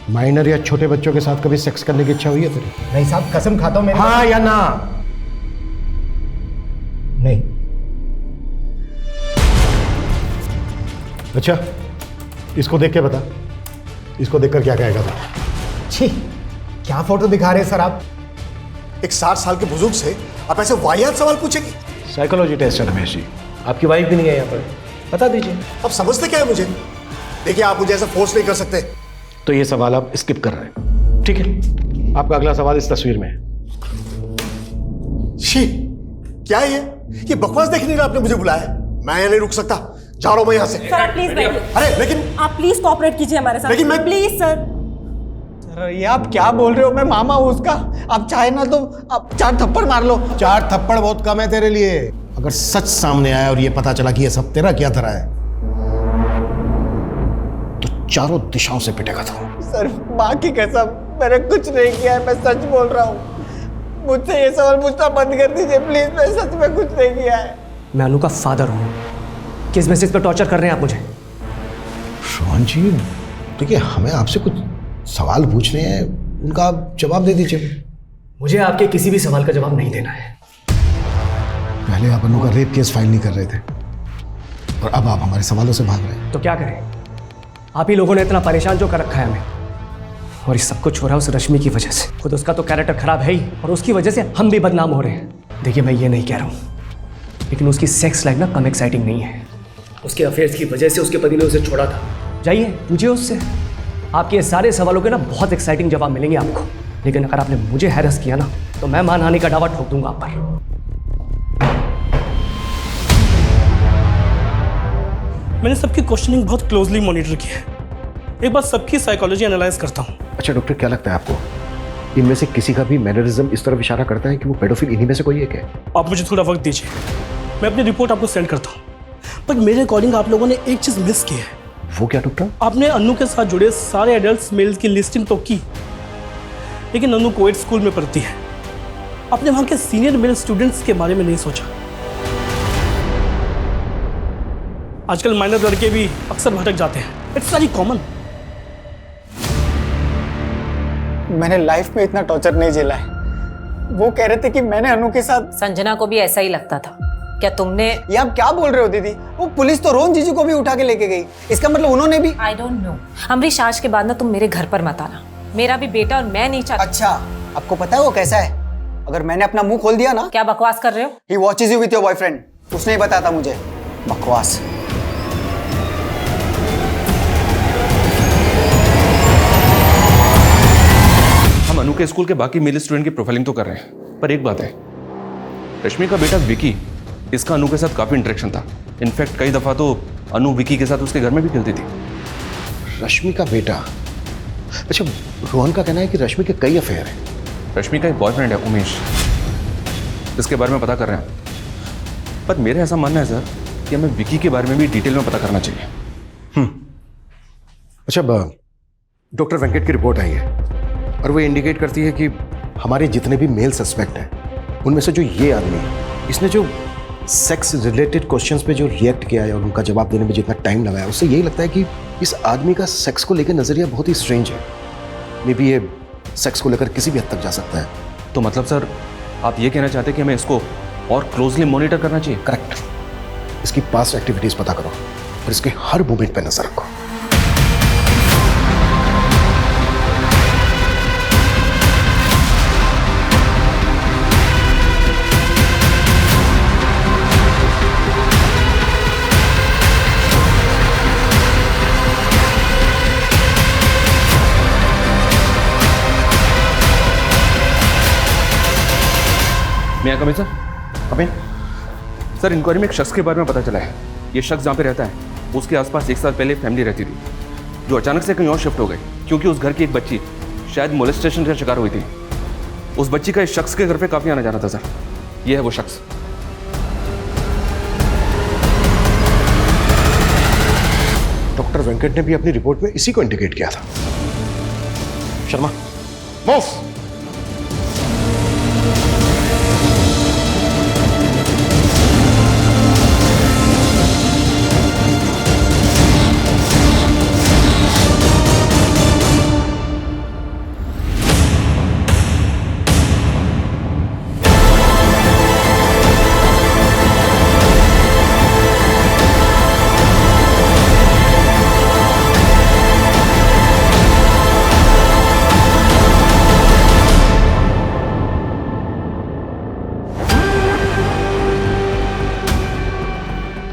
माइनर या छोटे बच्चों के साथ कभी सेक्स करने की इच्छा हुई है तेरी? नहीं साहब, कसम खाता हूं। हाँ या ना? नहीं। अच्छा, इसको देख के बता, इसको देखकर क्या कहेगा तू? छी, क्या फोटो दिखा रहे हैं सर आप? एक 60 साल के बुजुर्ग से आप ऐसे वाहियात सवाल पूछेंगे? साइकोलॉजी टेस्ट है रमेश जी। आपकी वाइफ भी नहीं है यहाँ पर, बता दीजिए। आप समझते क्या है मुझे? देखिए, आप मुझे ऐसा फोर्स नहीं कर सकते। तो ये सवाल आप स्किप कर रहे हैं, ठीक है? आपका अगला सवाल इस तस्वीर में है। छी, क्या है ये बकवास देखने के लिए आपने मुझे बुलाया है? मैं यहाँ नहीं रुक सकता, जा रहा हूं मैं यहाँ से। सर आप प्लीज बैठिए। अरे लेकिन आप प्लीज कोऑपरेट कीजिए हमारे साथ। लेकिन मैं प्लीज सर। सर ये आप क्या बोल रहे हो? मैं मामा हूँ उसका। आप चाहे ना तो आप 4 थप्पड़ मार लो। 4 थप्पड़ बहुत कम है तेरे लिए। अगर सच सामने आया और ये पता चला कि ये सब तेरा क्या धरा है, तो चारों दिशाओं से पिटेगा तू। सर माँ की कसम, मैंने कुछ नहीं किया है, मैं सच बोल रहा हूँ। मुझसे ये सवाल पूछना बंद कर दीजिए प्लीज, मैं सच में कुछ नहीं किया है। मैं अनु का फादर हूँ। किस बेसिस पर टॉर्चर कर रहे हैं आप मुझे? रोहन जी, देखिए हमें आपसे कुछ सवाल पूछने हैं, उनका आप जवाब दे दीजिए। मुझे आपके किसी भी सवाल का जवाब नहीं देना है। पहले आप अनु का रेप केस फाइल नहीं कर रहे थे और अब आप हमारे सवालों से भाग रहे हैं। तो क्या करें? आप ही लोगों ने इतना परेशान जो कर रखा है हमें, और ये सब कुछ हो रहा है उस रश्मि की वजह से। खुद उसका तो कैरेक्टर खराब है ही, और उसकी वजह से हम भी बदनाम हो रहे हैं। देखिए मैं ये नहीं कह रहा हूँ, लेकिन उसकी सेक्स लाइफ ना कम एक्साइटिंग नहीं है। उसके अफेयर्स की वजह से उसके पति ने उसे छोड़ा था। जाइए पूछिए उससे। आपके सारे सवालों के ना बहुत एक्साइटिंग जवाब मिलेंगे आपको। लेकिन अगर आपने मुझे हैरेस किया ना, तो मैं मानहानि का दावा ठोक दूंगा आप पर। मैंने सबकी क्वेश्चनिंग बहुत क्लोजली मॉनिटर की है। एक बार सबकी साइकोलॉजी एनालाइज करता हूँ। अच्छा डॉक्टर, क्या लगता है आपको, इनमें से किसी का भी मैनरिज्म इस तरफ इशारा करता है कि वो पेडोफिल इन्हीं में से कोई एक है? आप मुझे थोड़ा वक्त दीजिए, मैं अपनी रिपोर्ट आपको सेंड करता हूँ। बट मेरे अकॉर्डिंग आप लोगों ने एक चीज़ मिस की है। वो क्या डॉक्टर? आपने अनु के साथ जुड़े सारे एडल्ट मेल्स की लिस्टिंग तो की, लेकिन अनु कोएड स्कूल में पढ़ती है। आपने वहाँ के सीनियर मेल स्टूडेंट्स के बारे में नहीं सोचा। आजकल माइनर लड़के भी अक्सर भटक जाते हैं। It's very common. मैंने लाइफ में इतना टॉर्चर नहीं झेला है। वो कह रहे थे कि मैंने अनु के साथ। संजना को भी ऐसा ही लगता था। क्या तुमने? ये आप क्या बोल रहे हो दीदी? वो पुलिस तो रोहन जीजू को भी उठा के लेके गई। इसका मतलब उन्होंने भी। I don't know. अमरीश, आज के बाद ना तुम मेरे घर पर मत आना। मेरा भी बेटा और मैं नहीं चाहती। अच्छा, आपको पता है वो कैसा है? अगर मैंने अपना मुंह खोल दिया ना। क्या बकवास कर रहे हो? He watches you with your boyfriend। उसने ही बताया था मुझे। बकवास। हम अनु के स्कूल के बाकी मेल स्टूडेंट की प्रोफाइलिंग तो कर रहे हैं, पर एक बात है, रश्मि का बेटा विकी, इसका अनु के साथ काफी इंटरेक्शन था। इनफैक्ट कई दफा तो अनु विकी के साथ उसके घर में भी खेलती थी। रश्मि का बेटा? अच्छा, रोहन का कहना है कि रश्मि के कई अफेयर हैं। रश्मि का एक बॉयफ्रेंड है उमेश, इसके बारे में पता कर रहे हैं। पर मेरा ऐसा मानना है सर कि हमें विकी के बारे में भी डिटेल में पता करना चाहिए। अच्छा, डॉक्टर वेंकट की रिपोर्ट आई है और वो इंडिकेट करती है कि हमारे जितने भी मेल सस्पेक्ट हैं, उनमें से जो ये आदमी है, इसने जो सेक्स रिलेटेड क्वेश्चंस पे जो रिएक्ट किया है और उनका जवाब देने में जितना टाइम लगाया, उससे यही लगता है कि इस आदमी का सेक्स को लेकर नजरिया बहुत ही स्ट्रेंज है। मे बी ये सेक्स को लेकर किसी भी हद तक जा सकता है। तो मतलब सर आप ये कहना चाहते हैं कि हमें इसको और क्लोजली मॉनिटर करना चाहिए? करेक्ट। इसकी पास्ट एक्टिविटीज पता करो और इसके हर मूवमेंट पर नजर रखो। मैं कमिश्नर सर? अबे सर, इंक्वायरी में एक शख्स के बारे में पता चला है। ये शख्स जहाँ पे रहता है उसके आसपास 1 साल पहले फैमिली रहती थी, जो अचानक से कहीं और शिफ्ट हो गई क्योंकि उस घर की एक बच्ची शायद मोलेस्टेशन का शिकार हुई थी। उस बच्ची का इस शख्स के घर पे काफ़ी आना जाना था सर। ये है वो शख्स। डॉक्टर वेंकट ने भी अपनी रिपोर्ट में इसी को इंडिकेट किया था। शर्मा, मूव।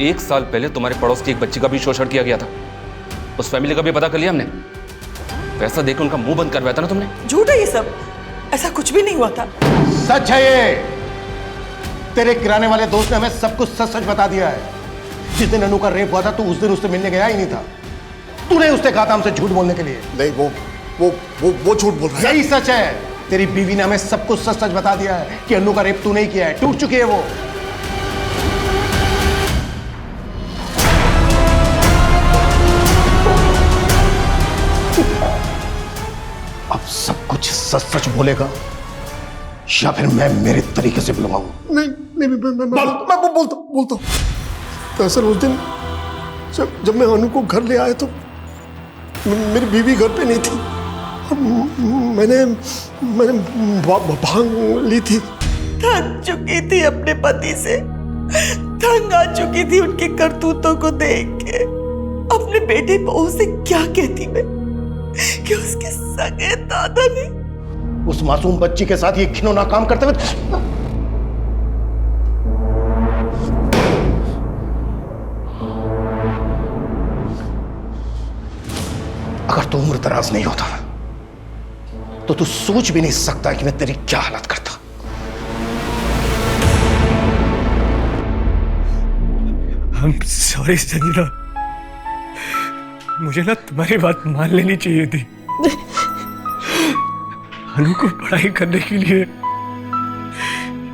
1 साल पहले तुम्हारे पड़ोस की एक बच्ची का भी शोषण किया गया था। उस फैमिली का भी पता कर लिया हमने। पैसा देकर उनका मुंह बंद करवाया था ना तुमने। झूठ है ये सब, ऐसा कुछ भी नहीं हुआ था। सच है ये। तेरे किराने वाले दोस्त ने हमें सब कुछ सच सच बता दिया है। जिस दिन अनु का रेप हुआ था तू उस दिन उससे मिलने गया ही नहीं था। तूने उससे कहा था हमसे झूठ बोलने के लिए। नहीं, वो झूठ बोल रहा है। यही सच है। तेरी बीवी ने हमें सब कुछ सच सच बता दिया है कि अनु का रेप तू नहीं किया है। टूट चुकी है वो। अब सब कुछ सच सच बोलेगा या फिर मैं मेरे तरीके से बुलवाऊं? नहीं, मैं बोलता हूं। दरअसल उस दिन जब मैं अनु को घर ले आया तो मेरी बीवी घर पे नहीं थी। मैंने भांग ली थी। थक चुकी थी अपने पति से, तंग आ चुकी थी उनकी करतूतों को देख के। अपने बेटे बहू से क्या कहती मैं कि उसके सगे दादा ने उस मासूम बच्ची के साथ ये घिनौना काम करते हुए। अगर तू उम्र दराज नहीं होता तो तू सोच भी नहीं सकता कि मैं तेरी क्या हालत करता। I'm sorry संजना, मुझे ना तुम्हारी बात मान लेनी चाहिए थी। अनु को पढ़ाई करने के लिए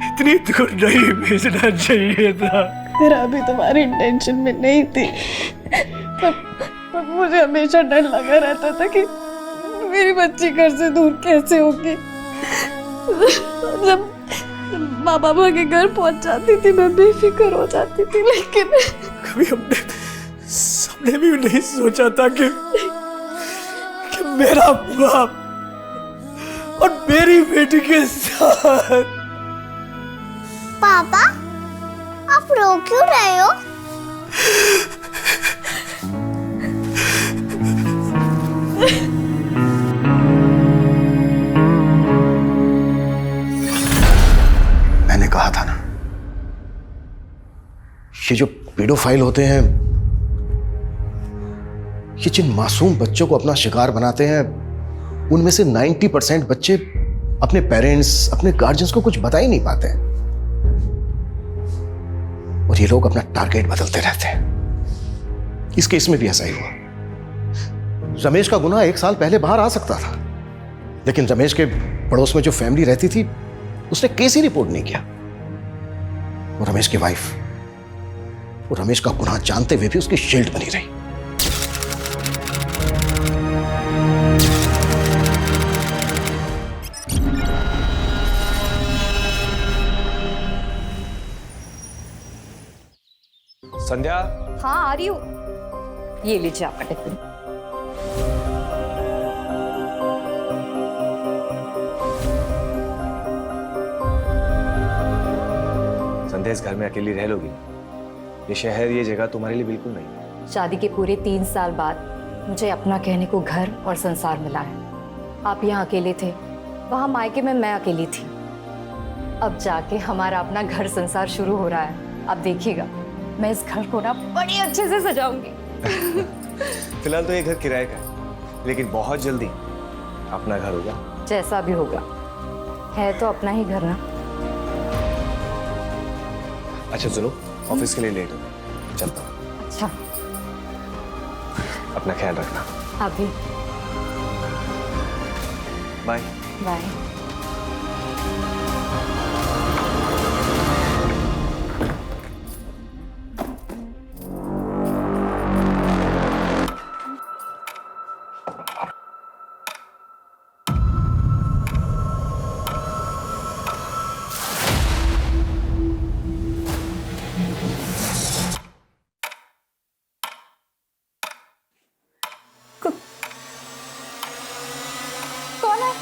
इतनी दूर नहीं भेजना चाहिए था। मेरा अभी तुम्हारी इंटेंशन में नहीं थी, पर मुझे हमेशा डर लगा रहता था कि मेरी बच्ची घर से दूर कैसे होगी। जब माँ बाबा के घर पहुंच जाती थी मैं बेफिक्र हो जाती थी, लेकिन कभी हमने सबने भी नहीं सोचा था कि मेरा बाप और मेरी बेटी के साथ। पापा, आप रो क्यों रहे हो? मैंने कहा था ना, ये जो पेडोफाइल होते हैं, ये जिन मासूम बच्चों को अपना शिकार बनाते हैं, उनमें से 90% बच्चे अपने पेरेंट्स, अपने गार्जियंस को कुछ बता ही नहीं पाते हैं। और ये लोग अपना टारगेट बदलते रहते हैं। इस केस में भी ऐसा ही हुआ। रमेश का गुनाह 1 साल पहले बाहर आ सकता था, लेकिन रमेश के पड़ोस में जो फैमिली रहती थी उसने केस ही रिपोर्ट नहीं किया। और रमेश की वाइफ वो रमेश का गुनाह जानते हुए भी उसकी शील्ड बनी रही। संध्या। हाँ आ रही हूँ। ये लीजिए आपका टिफिन। संध्या, इस घर में अकेली रह लोगी? ये शहर, ये जगह तुम्हारे लिए बिल्कुल नहीं। शादी के पूरे 3 साल बाद मुझे अपना कहने को घर और संसार मिला है। आप यहाँ अकेले थे, वहाँ मायके में मैं अकेली थी। अब जाके हमारा अपना घर संसार शुरू हो रहा है। आप देखिएगा, मैं इस घर को ना बड़ी अच्छे से सजाऊंगी। फिलहाल तो ये घर किराए का है, लेकिन बहुत जल्दी अपना घर होगा। जैसा भी होगा, है तो अपना ही घर ना। अच्छा सुनो, ऑफिस के लिए लेट हो गई, चलता हूँ। अच्छा, अपना ख्याल रखना। आप भी। Bye bye. कौन है?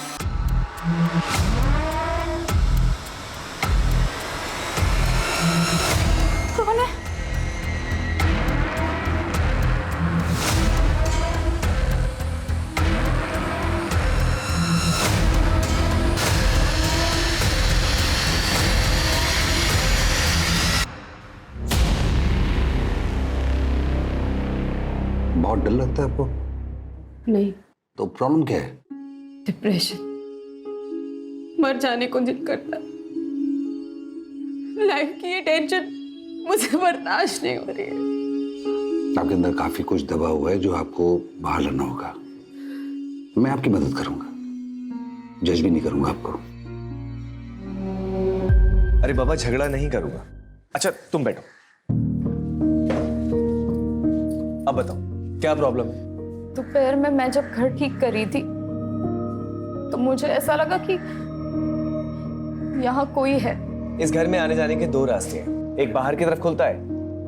डर लगता है आपको? नहीं। तो प्रॉब्लम क्या है? डिप्रेशन, मर जाने को दिल करता। लाइफ की ये टेंशन मुझे बर्दाश्त नहीं हो रही है। आपके अंदर काफी कुछ दबा हुआ है जो आपको बाहर लाना होगा। मैं आपकी मदद करूंगा, जज भी नहीं करूंगा आपको। अरे बाबा, झगड़ा नहीं करूंगा। अच्छा तुम बैठो। अब बताओ क्या प्रॉब्लम है? दोपहर में मैं जब घर ठीक कर रही थी तो मुझे ऐसा लगा कि यहाँ कोई है। इस घर में आने जाने के 2 रास्ते हैं, एक बाहर की तरफ खुलता है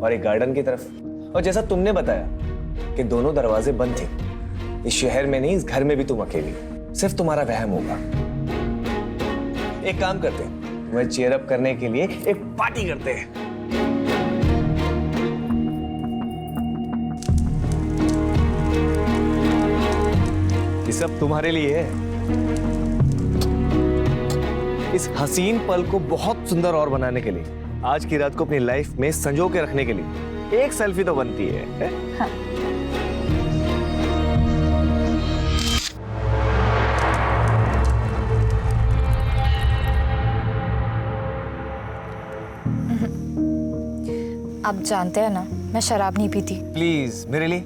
और एक गार्डन की तरफ। और जैसा तुमने बताया कि दोनों दरवाजे बंद थे, इस शहर में नहीं इस घर में भी तुम अकेली, सिर्फ तुम्हारा वहम होगा। एक काम करते हैं, तुम्हें चीयर अप करने के लिए एक पार्टी करते हैं। ये सब तुम्हारे लिए है। इस हसीन पल को बहुत सुंदर और बनाने के लिए, आज की रात को अपनी लाइफ में संजो के रखने के लिए एक सेल्फी तो बनती है। हाँ। आप जानते हैं ना, मैं शराब नहीं पीती। प्लीज मेरे लिए,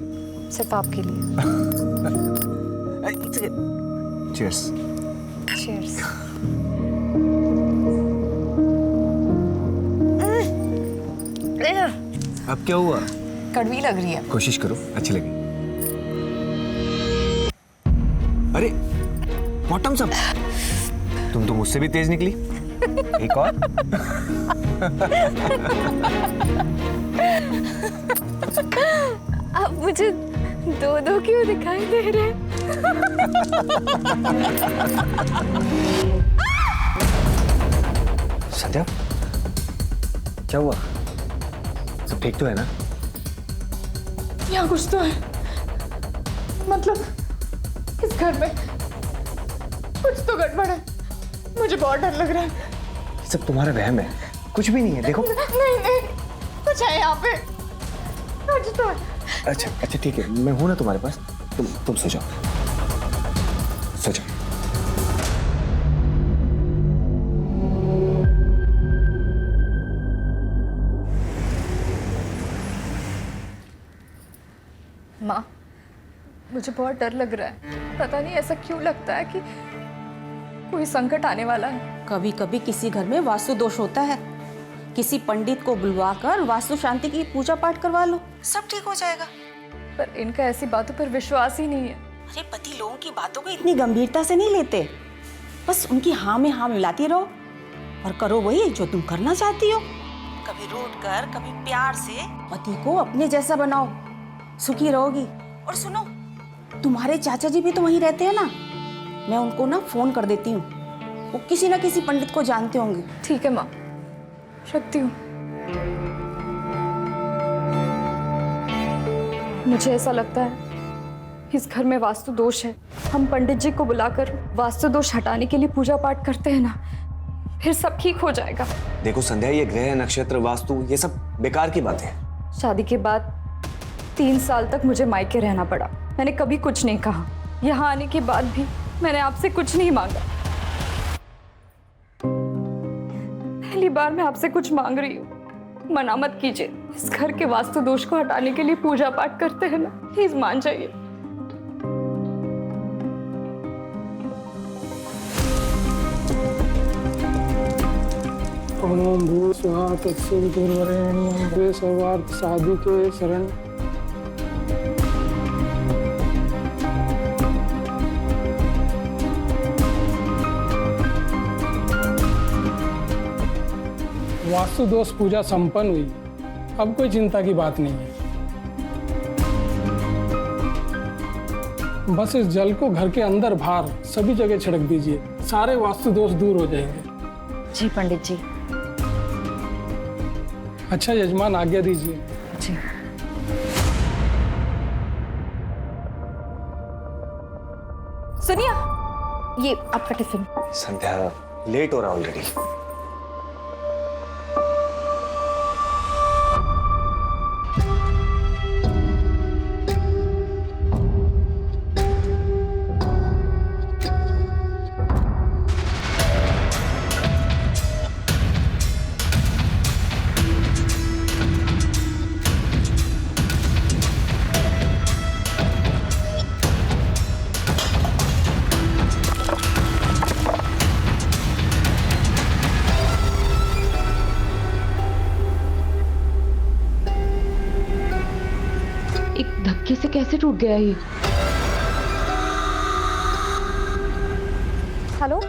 सिर्फ आपके लिए। चीयर्स। चीयर्स। अब क्या हुआ? कड़वी लग रही है। कोशिश करो अच्छी लगे। अरे बॉटम्स अप, तुम तो मुझसे भी तेज निकली। एक और। अब मुझे 2-2 क्यों दिखाई दे रहे हैं? संध्या, क्या हुआ? सब ठीक तो है ना? यहाँ कुछ तो है, मतलब इस घर में कुछ तो गड़बड़ है। मुझे बहुत डर लग रहा है। सब तुम्हारा वहम है, कुछ भी नहीं है। देखो नहीं नहीं, कुछ है यहाँ पे, कुछ तो है। अच्छा ठीक है, मैं हूं ना तुम्हारे पास। तुम सो जाओ, सो जाओ। माँ, मुझे बहुत डर लग रहा है। पता नहीं ऐसा क्यों लगता है कि कोई संकट आने वाला है। कभी कभी किसी घर में वास्तु दोष होता है, किसी पंडित को बुलवाकर वास्तु शांति की पूजा पाठ करवा लो, सब ठीक हो जाएगा। पर इनका ऐसी बातों पर विश्वास ही नहीं है। अरे पति लोगों की बातों को इतनी गंभीरता से नहीं लेते, बस उनकी हाँ में हाँ मिलाती रहो और करो वही जो तुम करना चाहती हो। कभी रूठ कर कभी प्यार से पति को अपने जैसा बनाओ, सुखी रहोगी। और सुनो, तुम्हारे चाचा जी भी तो वहीं रहते हैं ना, मैं उनको ना फोन कर देती हूँ, वो किसी ना किसी पंडित को जानते होंगे। ठीक है माँ, रखती हूँ। मुझे ऐसा लगता है इस घर में वास्तु दोष है। हम पंडित जी को बुलाकर वास्तु दोष हटाने के लिए पूजा पाठ करते हैं ना, फिर सब ठीक हो जाएगा। देखो संध्या, ये ग्रह नक्षत्र वास्तु ये सब बेकार की बात है। शादी के बाद 3 साल तक मुझे मायके रहना पड़ा। मैंने कभी कुछ नहीं कहा। यहाँ आने के बाद भी मैंने आपसे कुछ नहीं मांगा। पहली बार मैं आपसे कुछ मांग रही हूँ, मना मत कीजिए। इस घर के वास्तु दोष को हटाने के लिए पूजा पाठ करते हैं ना, प्लीज मान जाइए। ओम भूः स्वः तत्सवितुर्वरेण्यं भर्गो सर्वार्थ साधिके शरण। वास्तु दोष पूजा संपन्न हुई, अब कोई चिंता की बात नहीं है। बस इस जल को घर के अंदर बाहर सभी जगह छिड़क दीजिए, सारे वास्तु दोष दूर हो जाएंगे। जी पंडित जी। अच्छा यजमान, आज्ञा दीजिए। जी। सुनिए, ये आपका टिफिन। संध्या, लेट हो रहा ऑलरेडी। से कैसे टूट गया ये? हेलो,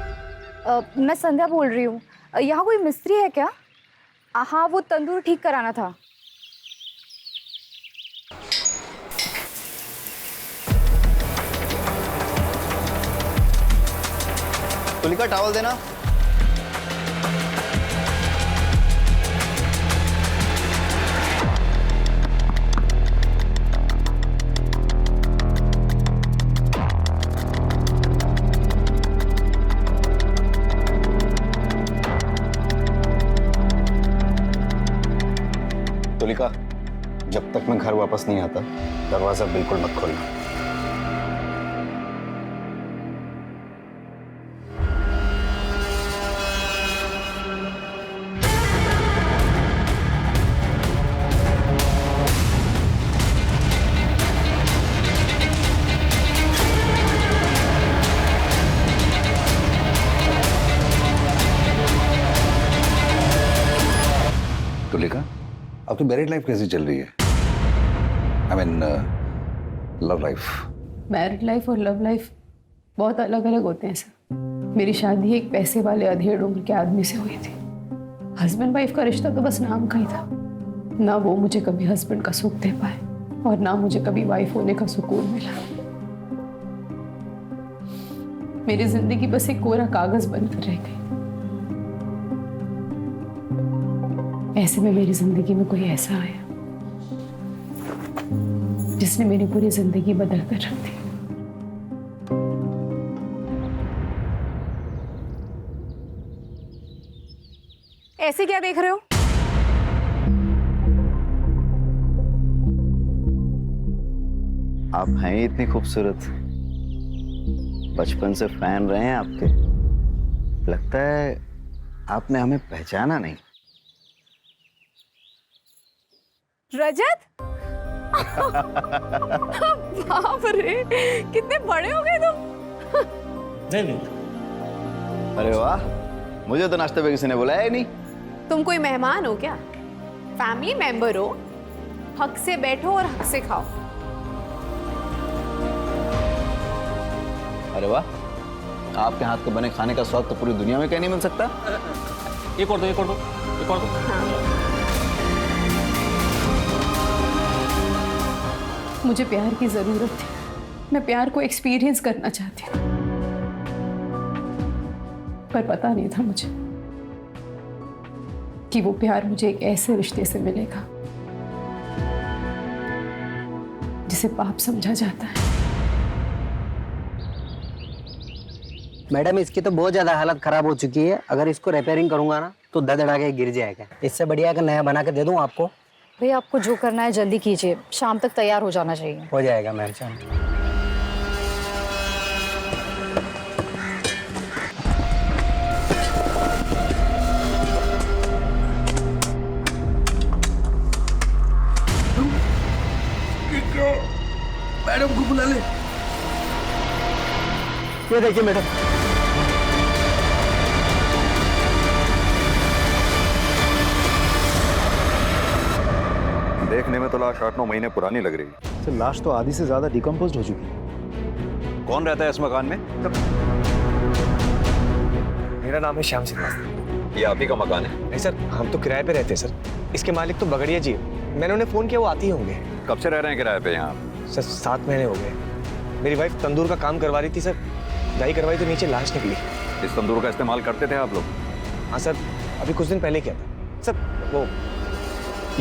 मैं संध्या बोल रही हूँ। यहाँ कोई मिस्त्री है क्या? हाँ, वो तंदूर ठीक कराना था। तुलिका टॉवल देना। तुलिका, जब तक मैं घर वापस नहीं आता दरवाजा बिल्कुल मत खोलना। तुलिका, आपकी मैरिड लाइफ कैसी चल रही है? I mean love life. Married life और लव लाइफ बहुत अलग अलग होते हैं सर। मेरी शादी एक पैसे वाले अधेड़ उम्र के आदमी से हुई थी। हस्बैंड वाइफ का रिश्ता तो बस नाम का ही था। ना वो मुझे कभी हस्बैंड का सुख दे पाए और ना मुझे कभी वाइफ होने का सुकून मिला। मेरी जिंदगी बस एक कोरा कागज बनकर रह गई। ऐसे में मेरी जिंदगी में कोई ऐसा आया जिसने मेरी पूरी जिंदगी बदल कर रख दी। ऐसे क्या देख रहे हो? आप हैं ही इतनी खूबसूरत, बचपन से फैन रहे हैं आपके। लगता है आपने हमें पहचाना नहीं। रजत? बाप रे, कितने बड़े हो गए तुम। नहीं। अरे वाह, मुझे तो नाश्ते पे किसी ने बुलाया ही नहीं। तुम कोई मेहमान हो क्या? फैमिली मेंबर हो। हक से बैठो और हक से खाओ। अरे वाह, आपके हाथ के बने खाने का स्वाद तो पूरी दुनिया में कहीं नहीं मिल सकता। एक और दो, एक और दो, एक और दो। मुझे प्यार की जरूरत थी। मैं प्यार को एक्सपीरियंस करना चाहती थी, पर पता नहीं था मुझे कि वो प्यार मुझे एक ऐसे रिश्ते से मिलेगा जिसे पाप समझा जाता है। मैडम, इसकी तो बहुत ज्यादा हालत खराब हो चुकी है। अगर इसको रिपेयरिंग करूंगा ना तो धड़धड़ा के गिर जाएगा। इससे बढ़िया है कि नया बना के दे दूं आपको। भैया, आपको जो करना है जल्दी कीजिए, शाम तक तैयार हो जाना चाहिए। हो जाएगा मैम। मैडम को बुला ले। ये देखिए मैडम। देखने में तो लाश 8-9 महीने पुरानी लग रही है। सर, लाश तो आधी से ज्यादा डिकम्पोज हो चुकी है। कौन रहता है इस मकान में? मेरा नाम है श्याम श्रीवास्तव। ये आप ही का मकान है? नहीं सर, हम तो किराए पे रहते हैं सर। इसके मालिक तो बगड़िया जी है। मैंने उन्हें फोन किया, वो आते ही होंगे। कब से रह रहे हैं किराए पे यहाँ? सर 7 महीने हो गए। मेरी वाइफ तंदूर का काम करवा रही थी सर। दाई करवाई तो नीचे लाश निकली। इस तंदूर का इस्तेमाल करते थे आप लोग? हाँ सर, अभी कुछ दिन पहले किया था सर। वो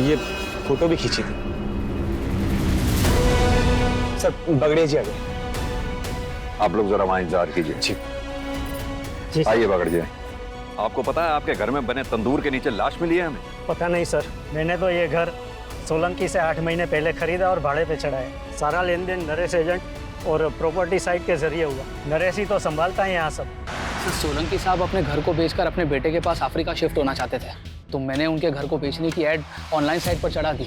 ये फोटो भी खींची थी सर। बगड़िया जी आ गए। आप लोग जरा वहां इंतजार कीजिए। जी आइए बगड़ जी। आपको पता है आपके घर में बने तंदूर के नीचे लाश मिली है हमें? पता नहीं सर, मैंने तो ये घर सोलंकी से 8 महीने पहले खरीदा और भाड़े पे चढ़ाया। सारा लेन देन नरेश एजेंट और प्रॉपर्टी साइट के जरिए हुआ। नरेश ही तो संभालता है यहाँ सब। सोलंकी साहब अपने घर को बेचकर अपने बेटे के पास अफ्रीका शिफ्ट होना चाहते थे, तो मैंने उनके घर को बेचने की ऐड ऑनलाइन साइट पर चढ़ा दी।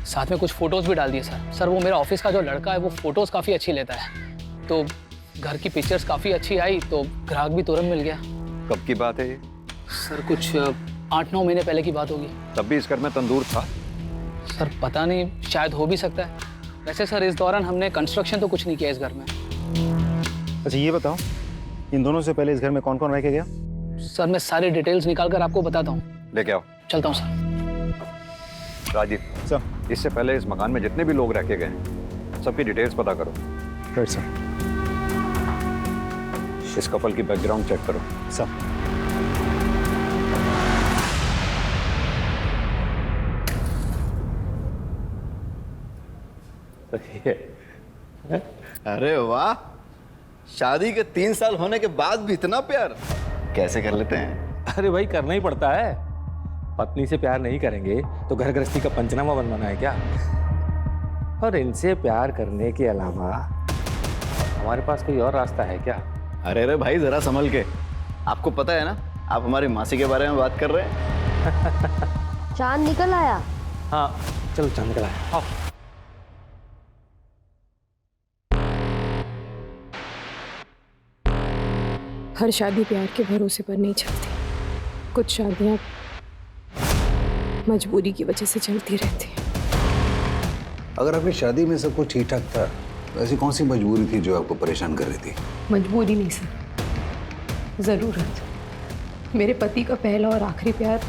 साथ में कुछ फोटोज़ भी डाल दिए सर। वो मेरा ऑफिस का जो लड़का है वो फ़ोटोज़ काफ़ी अच्छी लेता है, तो घर की पिक्चर्स काफ़ी अच्छी आई तो ग्राहक भी तुरंत मिल गया। कब की बात है ये? सर कुछ 8-9 महीने पहले की बात होगी। तब भी इस घर में तंदूर था? सर पता नहीं, शायद हो भी सकता है। वैसे सर इस दौरान हमने कंस्ट्रक्शन तो कुछ नहीं किया इस घर में। अच्छा ये बताओ, इन दोनों से पहले इस घर में कौन कौन रह के गया? सर मैं सारी डिटेल्स निकाल कर आपको बताता हूँ। लेके आओ। चलता हूँ सर। राजीव सर, इससे पहले इस मकान में जितने भी लोग रह के गए सबकी डिटेल्स पता करो। Right sir. इस कपल की बैकग्राउंड चेक करो। सर। अरे वाह, शादी के 3 साल होने के बाद भी इतना प्यार कैसे कर लेते हैं? अरे भाई करना ही पड़ता है, पत्नी से प्यार नहीं करेंगे तो घर गृहस्थी का पंचनामा बनवाना है क्या? और इनसे प्यार करने के अलावा हमारे पास कोई और रास्ता है क्या? अरे अरे भाई जरा संभल के, आपको पता है ना आप हमारी मासी के बारे में बात कर रहे हैं। चांद निकल आया। हाँ चलो चांद निकल आया। आओ। हर शादी प्यार के भरोसे पर नहीं चलती, कुछ शादियां मजबूरी की वजह से चलती रहती हैं। अगर आपकी शादी में सब कुछ ठीक ठाक था तो ऐसी कौन सी मजबूरी थी जो आपको परेशान कर रही थी? मजबूरी नहीं सर, ज़रूरत। मेरे पति का पहला और आखिरी प्यार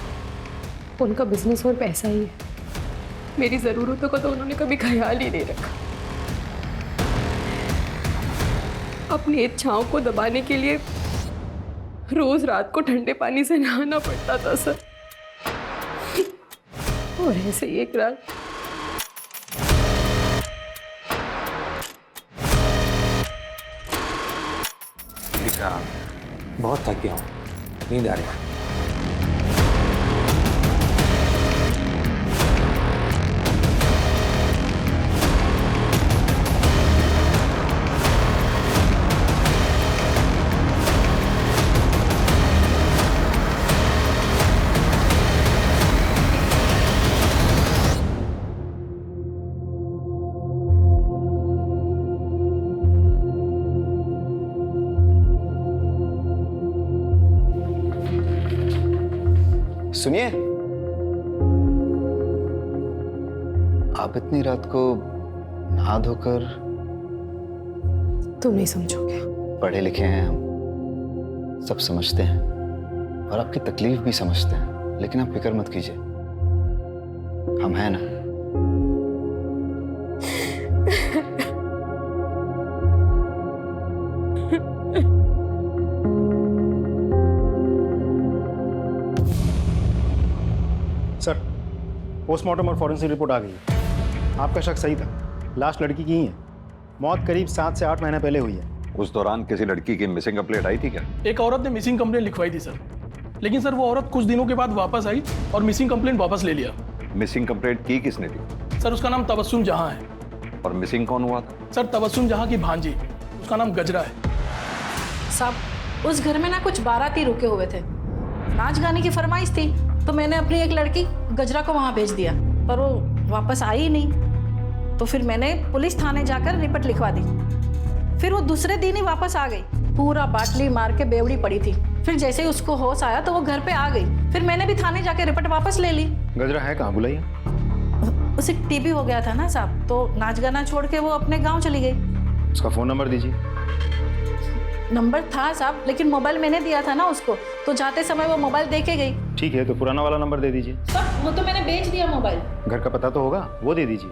उनका बिजनेस और पैसा ही है। मेरी ज़रूरतों का तो उन्होंने कभी ख्याल ही नहीं रखा। अपनी इच्छाओं को दबाने के लिए रोज रात को ठंडे पानी से नहाना पड़ता था सर। और ऐसे ही एक रात बहुत थक गया हूँ, नींद आ रही है। सुनिए, आप इतनी रात को नहा धोकर? तुम नहीं समझोगे। पढ़े लिखे हैं हम, सब समझते हैं और आपकी तकलीफ भी समझते हैं, लेकिन आप फिक्र मत कीजिए, हम हैं ना। सर, पोस्टमार्टम और फॉरेंसिक रिपोर्ट आ गई है। आपका शक सही था, लास्ट लड़की की ही है। मौत करीब 7 से 8 महीने पहले हुई है। उस दौरान किसी लड़की की मिसिंग कंप्लेंट आई थी क्या? एक औरत ने मिसिंग कंप्लेंट लिखवाई थी सर, लेकिन सर वो औरत कुछ दिनों के बाद वापस आई और मिसिंग कंप्लेंट वापस ले लिया। मिसिंग कंप्लेंट की किसने थी? सर उसका नाम तबस्सुम जहां है। और मिसिंग कौन हुआ था? सर तबस्सुम जहां की भांजी, उसका नाम गजरा है। साहब उस घर में ना कुछ बाराती रुके हुए थे, नाच गाने की फरमाइश थी, तो मैंने अपनी एक लड़की गजरा को वहाँ भेज दिया, पर वो वापस आई ही नहीं। तो फिर मैंने पुलिस थाने जाकर रिपोर्ट लिखवा दी। फिर वो दूसरे दिन ही वापस आ गई, पूरा बाटली मार के बेवड़ी पड़ी थी। फिर जैसे ही उसको होश आया तो वो घर पे आ गई। फिर मैंने भी थाने जाके रिपोर्ट वापस ले ली। गजरा है कहाँ, बुलाइए। उसे टीबी हो गया था ना साहब, तो नाच गाना छोड़ के वो अपने गाँव चली गई। उसका फ़ोन नंबर दीजिए। नंबर था साहब, लेकिन मोबाइल मैंने दिया था ना उसको, तो जाते समय वो मोबाइल दे के गई। ठीक है, तो पुराना वाला नंबर दे दीजिए। साहब वो तो मैंने बेच दिया मोबाइल। घर का पता तो होगा, वो दे दीजिए।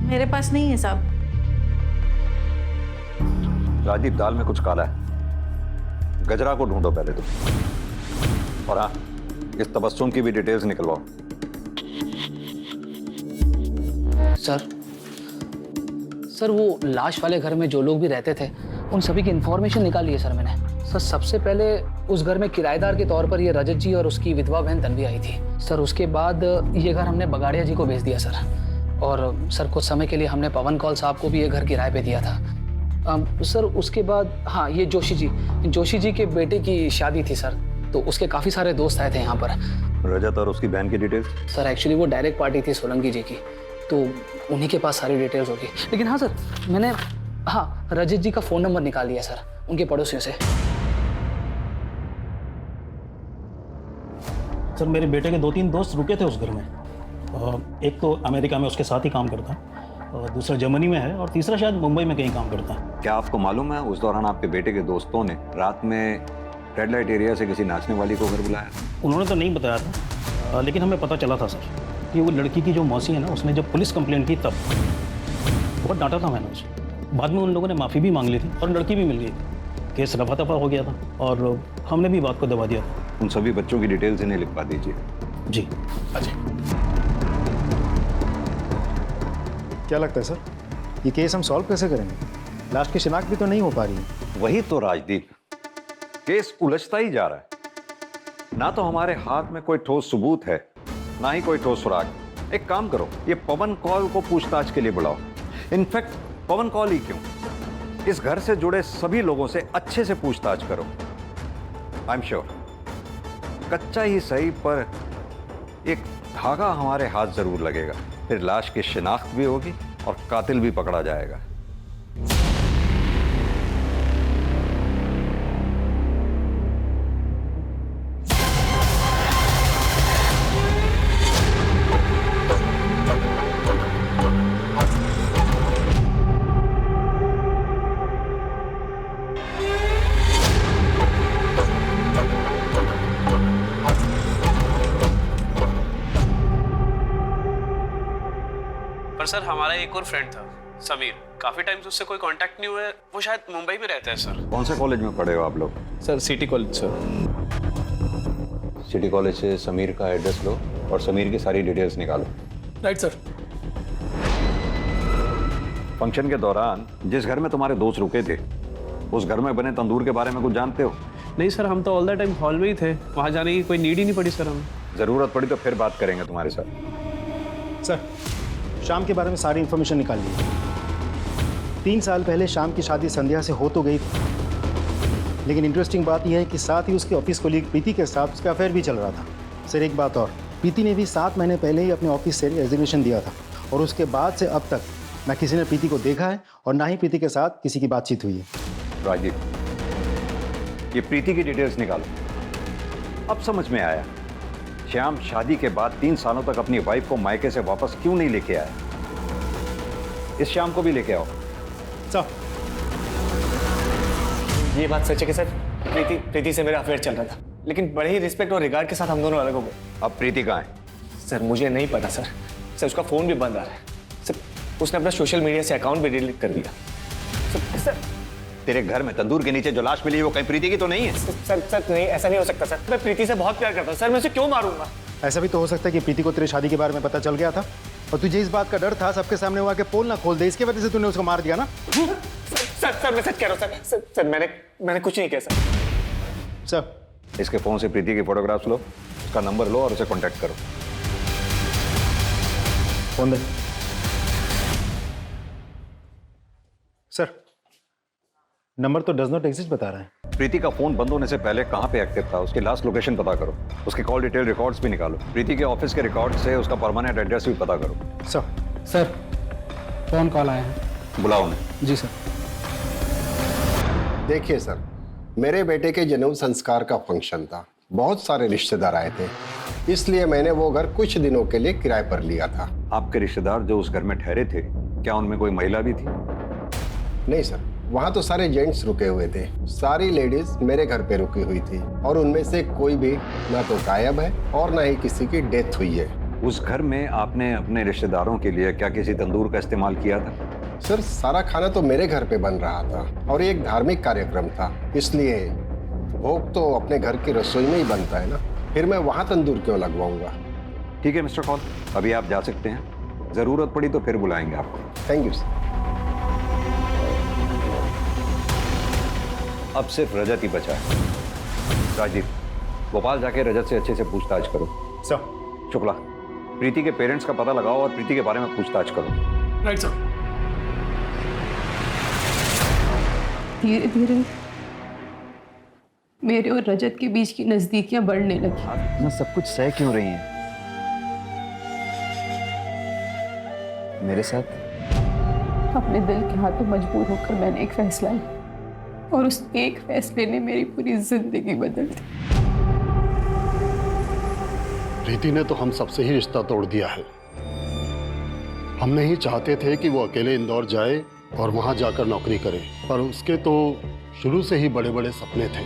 मेरे पास नहीं है साहब। राजीव, दाल में कुछ काला है, गजरा को ढूंढो पहले तो। और हाँ, इस तबस्सुम की भी डिटेल्स निकलवाओ। सर वो लाश वाले घर में जो लोग भी रहते थे उन सभी की इंफॉर्मेशन निकाली है सर मैंने। सर सबसे पहले उस घर में किराएदार के तौर पर ये रजत जी और उसकी विधवा बहन तन्वी आई थी सर। उसके बाद ये घर हमने बगाड़िया जी को बेच दिया सर। और सर कुछ समय के लिए हमने पवन कौल साहब को भी ये घर किराए पे दिया था सर। उसके बाद हाँ, ये जोशी जी के बेटे की शादी थी सर, तो उसके काफ़ी सारे दोस्त आए थे यहाँ पर। रजत और उसकी बहन की डिटेल्स? सर एक्चुअली वो डायरेक्ट पार्टी थी सोलंकी जी की, तो उन्हीं के पास सारी डिटेल्स होगी। लेकिन हाँ सर, मैंने हाँ रजत जी का फ़ोन नंबर निकाल लिया सर उनके पड़ोसियों से। सर मेरे बेटे के 2-3 दोस्त रुके थे उस घर में। एक तो अमेरिका में उसके साथ ही काम करता और दूसरा जर्मनी में है और तीसरा शायद मुंबई में कहीं काम करता है। क्या आपको मालूम है उस दौरान आपके बेटे के दोस्तों ने रात में रेड लाइट एरिया से किसी नाचने वाली को घर बुलाया? उन्होंने तो नहीं बताया था, लेकिन हमें पता चला था सर कि वो लड़की की जो मौसी है ना, उसने जब पुलिस कंप्लेंट की तब बहुत डांटा था मैंने उसे। बाद में उन लोगों ने माफ़ी भी मांग ली थी और लड़की भी मिल गई थी। केस रफा दफा हो गया था और हमने भी बात को दबा दिया था। उन सभी बच्चों की डिटेल्स इन्हें लिखवा दीजिए। जी। अजय, क्या लगता है सर, ये केस हम सॉल्व कैसे करेंगे? लास्ट की शिनाख्त भी तो नहीं हो पा रही है। वही तो राजदीप, केस उलझता ही जा रहा है। ना तो हमारे हाथ में कोई ठोस सबूत है, ना ही कोई ठोस सुराग। एक काम करो, ये पवन कौल को पूछताछ के लिए बुलाओ। इनफैक्ट पवन कौल ही क्यों, इस घर से जुड़े सभी लोगों से अच्छे से पूछताछ करो। आई एम श्योर कच्चा ही सही पर एक धागा हमारे हाथ जरूर लगेगा। फिर लाश की शिनाख्त भी होगी और कातिल भी पकड़ा जाएगा। पर सर हमारा एक और फ्रेंड था समीर, काफी टाइम से उससे कोई कांटेक्ट नहीं हुआ है। वो शायद मुंबई में रहता है सर। कौन से कॉलेज में पढ़े हो आप लोग? Sir city college sir. City college से समीर का एड्रेस लो और समीर की सारी डिटेल्स निकालो। Right sir. फंक्शन के दौरान जिस घर में तुम्हारे दोस्त रुके थे, उस घर में बने तंदूर के बारे में कुछ जानते हो? नहीं सर, हम तो ऑल द टाइम हॉल में ही थे, वहां जाने की कोई नीड ही नहीं पड़ी सर हमें। जरूरत पड़ी तो फिर बात करेंगे तुम्हारे साथ। सर, शाम के बारे में सारी इन्फॉर्मेशन निकाल ली। 3 साल पहले शाम की शादी संध्या से हो तो गई थी, लेकिन इंटरेस्टिंग बात यह है कि साथ ही उसके ऑफिस कोलीग प्रीति के साथ उसका अफेयर भी चल रहा था। सर एक बात और, प्रीति ने भी 7 महीने पहले ही अपने ऑफिस से रेजिग्नेशन दिया था और उसके बाद से अब तक ना किसी ने प्रीति को देखा है और ना ही प्रीति के साथ किसी की बातचीत हुई है। राजीव, ये प्रीति की डिटेल्स निकालो। अब समझ में आया श्याम शादी के बाद 3 सालों तक अपनी वाइफ को मायके से वापस क्यों नहीं लेके आया। इस श्याम को भी लेके आओ। सर, ये बात सच है कि सर प्रीति से मेरा अफेयर चल रहा था, लेकिन बड़े ही रिस्पेक्ट और रिगार्ड के साथ हम दोनों अलग हो गए। अब प्रीति कहाँ है? सर मुझे नहीं पता सर। सर उसका फोन भी बंद आ रहा है सर। उसने अपना सोशल मीडिया से अकाउंट भी डिलीट कर दिया। सर तेरे घर में तंदूर के नीचे जो लाश मिली वो कहीं प्रीति की तो नहीं है? सर नहीं, ऐसा नहीं हो सकता सर। मैं प्रीति से बहुत प्यार करता हूँ सर, मैं उसे क्यों मारूंगा? ऐसा भी तो हो सकता है कि प्रीति को तेरे शादी के बारे में पता चल गया था और तुझे इस बात का डर था सबके सामने हुआ कि पोल ना खोल दे, इसके वजह से तूने उसको मार दिया ना? सर मैं सच कह रहा हूँ सर। सर मैंने कुछ नहीं किया सर। सर इसके फोन से प्रीति की फोटोग्राफ्स लो, उसका नंबर लो और उसे कांटेक्ट करो। फोन दे। सर नंबर तो डज नॉट एग्जिस्ट बता रहा है। प्रीति का फोन बंद होने से पहले कहाँ पे एक्टिव था, उसकी लास्ट लोकेशन पता करो, उसके कॉल डिटेल रिकॉर्ड्स भी निकालो, प्रीति के ऑफिस के रिकॉर्ड से उसका परमानेंट एड्रेस भी पता करो। सर फोन कॉल आया है, बुलाओ उन्हें। जी सर। देखिए सर, मेरे बेटे के जनेऊ संस्कार का फंक्शन था, बहुत सारे रिश्तेदार आए थे, इसलिए मैंने वो घर कुछ दिनों के लिए किराए पर लिया था। आपके रिश्तेदार जो उस घर में ठहरे थे, क्या उनमें कोई महिला भी थी? नहीं सर, वहाँ तो सारे जेंट्स रुके हुए थे, सारी लेडीज मेरे घर पे रुकी हुई थी और उनमें से कोई भी ना तो गायब है और ना ही किसी की डेथ हुई है। उस घर में आपने अपने रिश्तेदारों के लिए क्या किसी तंदूर का इस्तेमाल किया था? सर सारा खाना तो मेरे घर पे बन रहा था और ये एक धार्मिक कार्यक्रम था, इसलिए भोग तो अपने घर की रसोई में ही बनता है ना, फिर मैं वहाँ तंदूर क्यों लगवाऊंगा। ठीक है मिस्टर कौल, अभी आप जा सकते हैं, जरूरत पड़ी तो फिर बुलाएंगे आपको। Thank you sir. अब सिर्फ रजत ही बचा है। राजीव, भोपाल जाके रजत से अच्छे से पूछताछ करो। सर। शुक्ला, प्रीति के पेरेंट्स का पता लगाओ और प्रीति के बारे में पूछताछ करो। Right sir. धीरे धीरे मेरे और रजत के बीच की नजदीकियां बढ़ने लगी। इतना सब कुछ सह क्यों रही हैं मेरे साथ? अपने दिल के हाथों मजबूर होकर मैंने एक फैसला लिया और उस एक फैसले ने मेरी पूरी जिंदगी बदल दी। प्रीति ने तो हम सबसे ही रिश्ता तोड़ दिया है, हम नहीं चाहते थे कि वो अकेले इंदौर जाए और वहां जाकर नौकरी करे, पर उसके तो शुरू से ही बड़े बड़े सपने थे।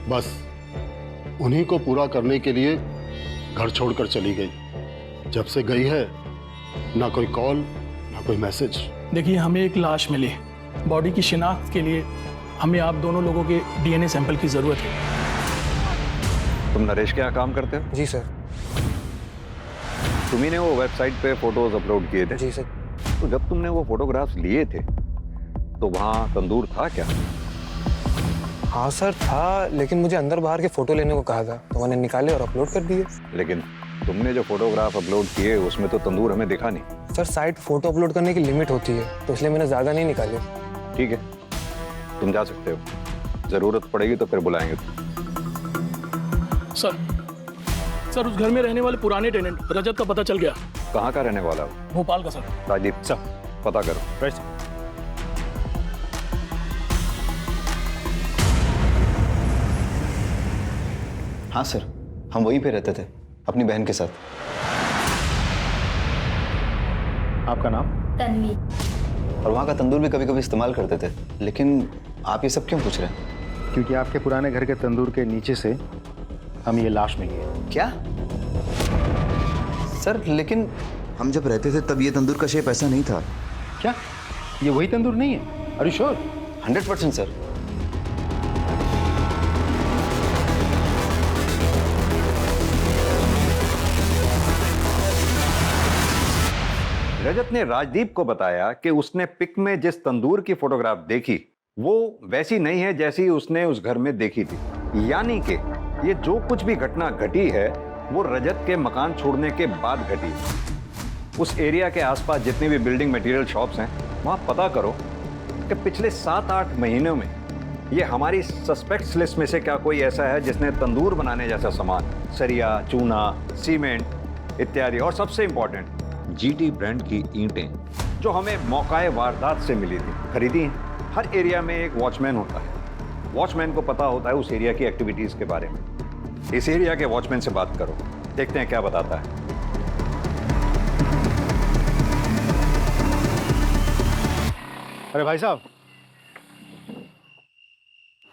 बस उन्हीं को पूरा करने के लिए घर छोड़कर चली गई। जब से गई है ना कोई कॉल ना कोई मैसेज। देखिए, हमें एक लाश मिली। बॉडी की शिनाख्त के लिए हमें आप दोनों लोगों के डीएनए सैंपल की जरूरत है। तुम नरेश के यहाँ काम करते हो? जी सर। तुम्ही ने वो वेबसाइट पे फोटोज अपलोड किए थे? जी सर। तो जब तुमने वो फोटोग्राफ्स लिए थे तो वहाँ तंदूर था क्या? हाँ सर था, लेकिन मुझे अंदर बाहर के फोटो लेने को कहा था तो मैंने निकाले और अपलोड कर दिए। लेकिन तुमने जो फोटोग्राफ अपलोड किए उसमें तो तंदूर हमें दिखा नहीं। सर साइट फोटो अपलोड करने की लिमिट होती है तो इसलिए मैंने ज्यादा नहीं निकाले। ठीक है, तुम जा सकते हो, जरूरत पड़ेगी तो फिर बुलाएंगे। सर उस घर में रहने वाले पुराने टेनेंट रजत का पता चल गया। कहाँ का रहने वाला हो? भोपाल का सर। राजदीप सर पता करो। हाँ सर, हम वहीं पे रहते थे अपनी बहन के साथ। आपका नाम? तन्वी। और वहाँ का तंदूर भी कभी कभी इस्तेमाल करते थे। लेकिन आप ये सब क्यों पूछ रहे हैं? क्योंकि आपके पुराने घर के तंदूर के नीचे से हमें ये लाश मिली है। क्या सर? लेकिन हम जब रहते थे तब ये तंदूर का शेप ऐसा नहीं था। क्या ये वही तंदूर नहीं है? Are you sure? 100% sir. Rajat ने राजदीप को बताया कि उसने पिक में जिस तंदूर की फोटोग्राफ देखी वो वैसी नहीं है जैसी उसने उस घर में देखी थी। यानी कि ये जो कुछ भी घटना घटी है वो रजत के मकान छोड़ने के बाद घटी। उस एरिया के आसपास जितनी भी बिल्डिंग मटेरियल शॉप्स हैं वहां पता करो कि पिछले 7-8 महीनों में ये हमारी सस्पेक्ट्स लिस्ट में से क्या कोई ऐसा है जिसने तंदूर बनाने जैसा सामान, सरिया, चूना, सीमेंट इत्यादि, और सबसे इंपॉर्टेंट जीटी ब्रांड की ईंटें जो हमें मौकाए वारदात से मिली थी, खरीदी हैं। हर एरिया में एक वॉचमैन होता है। वॉचमैन को पता होता है उस एरिया की एक्टिविटीज के बारे में। इस एरिया के वॉचमैन से बात करो, देखते हैं क्या बताता है। अरे भाई साहब,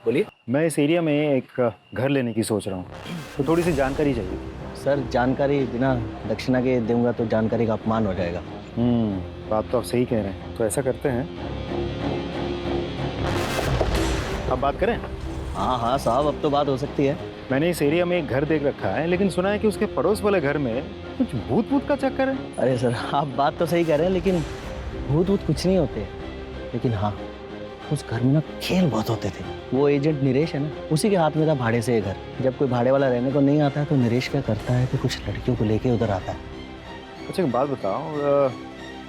बोलिए। मैं इस एरिया में एक घर लेने की सोच रहा हूँ, तो थोड़ी सी जानकारी चाहिए। सर जानकारी बिना दक्षिणा के दूंगा तो जानकारी का अपमान हो जाएगा। बात तो आप सही कह रहे हैं। तो ऐसा करते हैं, अब बात करें? हाँ हाँ साहब, अब तो बात हो सकती है। मैंने इस एरिया में एक घर देख रखा है, लेकिन सुना है कि उसके पड़ोस वाले घर में कुछ भूत भूत का चक्कर है। अरे सर आप बात तो सही कह रहे हैं, लेकिन भूत भूत कुछ नहीं होते। लेकिन हाँ, उस घर में ना खेल बहुत होते थे। वो एजेंट नरेश है ना, उसी के हाथ में था भाड़े से ये घर। जब कोई भाड़े वाला रहने को नहीं आता है तो नरेश क्या करता है कि कुछ लड़कियों को लेके उधर आता है। अच्छा एक बात बताओ,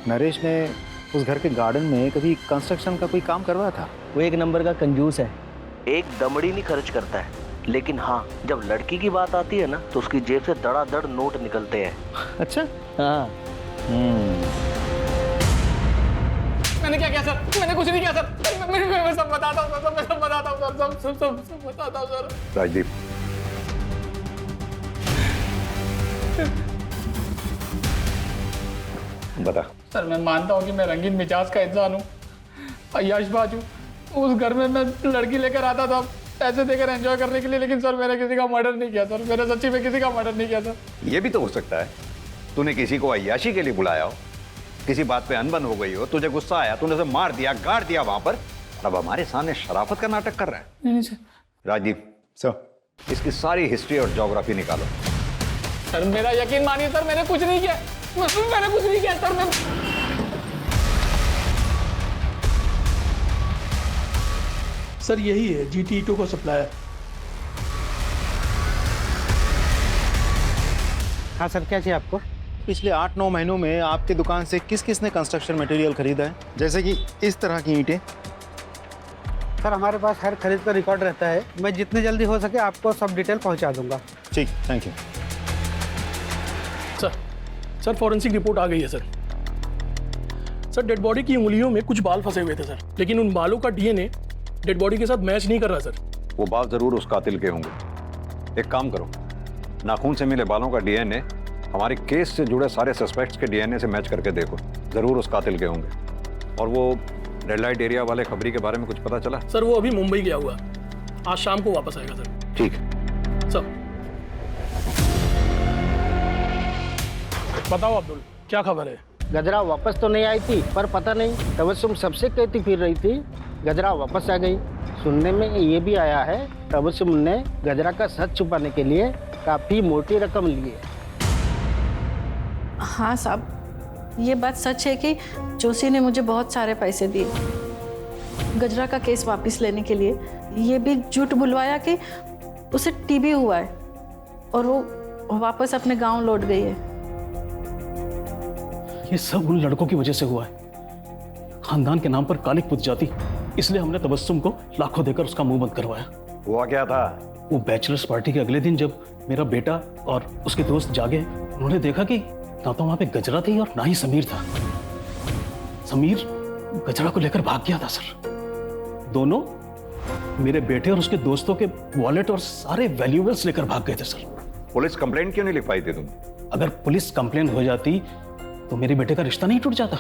नरेश ने उस घर के गार्डन में कभी कंस्ट्रक्शन का कोई काम करवाया था? वो एक नंबर का कंजूस है, एक दमड़ी नहीं खर्च करता है। लेकिन हाँ, जब लड़की की बात आती है ना तो उसकी जेब से धड़ाधड़ नोट निकलते हैं। अच्छा हाँ। मैंने क्या किया सर? मैंने कुछ नहीं किया सर। मैं सब बताता हूँ सर, मैं सब बताता हूँ सर, सब बताता हूँ सर। राजदीप, बता। सर मैं मानता हूँ कि मैं रंगीन मिजाज का इंसान हूँ, अय्याशबाज हूँ। उस घर में मैं लड़की लेकर आता था पैसे देकर एंजॉय करने के लिए, लेकिन सर मैंने किसी का मर्डर नहीं किया सर। मैंने सच्ची में किसी का मर्डर नहीं किया सर। ये भी तो हो सकता है तूने किसी को अय्याशी के लिए बुलाया हो, किसी बात पे अनबन हो गई हो, तुझे गुस्सा आया, तूने उसे मार दिया, गाड़ दिया वहां पर, अब हमारे सामने शराफत का नाटक कर रहा है। नहीं सर। राजीव सर, इसकी सारी हिस्ट्री और ज्योग्राफी निकालो। सर मेरा यकीन मानिए सर, मैंने कुछ नहीं किया। मैंने कुछ नहीं किया सर। मैं सर यही है जीटी ईटो का सप्लायर। हाँ सर, क्या चाहिए आपको? पिछले 8-9 महीनों में आपकी दुकान से किस किस ने कंस्ट्रक्शन मटेरियल खरीदा है, जैसे कि इस तरह की ईंटें? सर हमारे पास हर खरीद का रिकॉर्ड रहता है। मैं जितनी जल्दी हो सके आपको सब डिटेल पहुंचा दूंगा। ठीक, thank you. Sir forensic report आ गई है सर। सर डेड बॉडी की उंगलियों में कुछ बाल फंसे हुए थे सर, लेकिन उन बालों का डीएनए डेड बॉडी के साथ मैच नहीं कर रहा सर। वो बाल जरूर उस कातिल के होंगे। एक काम करो, नाखून से मिले बालों का डीएनए हमारे केस से जुड़े सारे सस्पेक्ट्स के डीएनए से मैच करके देखो, जरूर उस कातिल के होंगे। और वो रेड लाइट एरिया वाले खबरी के बारे में कुछ पता चला? सर वो अभी मुंबई गया हुआ, आज शाम को वापस आएगा सर। ठीक है सर बताओ अब्दुल, क्या खबर है? गजरा वापस तो नहीं आई थी, पर पता नहीं तबस्सुम सबसे कहती फिर रही थी गजरा वापस आ गई। सुनने में ये भी आया है तबस्सुम ने गजरा का सच छुपाने के लिए काफी मोटी रकम ली है। हाँ साहब, ये बात सच है कि जोशी ने मुझे बहुत सारे पैसे दिए गजरा का केस वापस लेने के लिए। ये भी झूठ बुलवाया कि उसे टीबी हुआ है और वो वापस अपने गांव लौट गई है। ये सब उन लड़कों की वजह से हुआ है। खानदान के नाम पर कालिक पुत जाती, इसलिए हमने तबस्सुम को लाखों देकर उसका मुंह बंद करवाया। हुआ क्या था? वो बैचलर्स पार्टी के अगले दिन जब मेरा बेटा और उसके दोस्त जागे, उन्होंने देखा कि ना तो वहां पे गजरा थी और ना ही समीर था। समीर गजरा को लेकर भाग गया था सर। दोनों मेरे बेटे और उसके दोस्तों के वॉलेट और सारे वैल्यूएबल्स लेकर भाग गए थे सर। पुलिस कंप्लेंट क्यों नहीं लिख पाई थी तुम? अगर पुलिस कंप्लेंट हो जाती तो मेरे बेटे का रिश्ता नहीं टूट जाता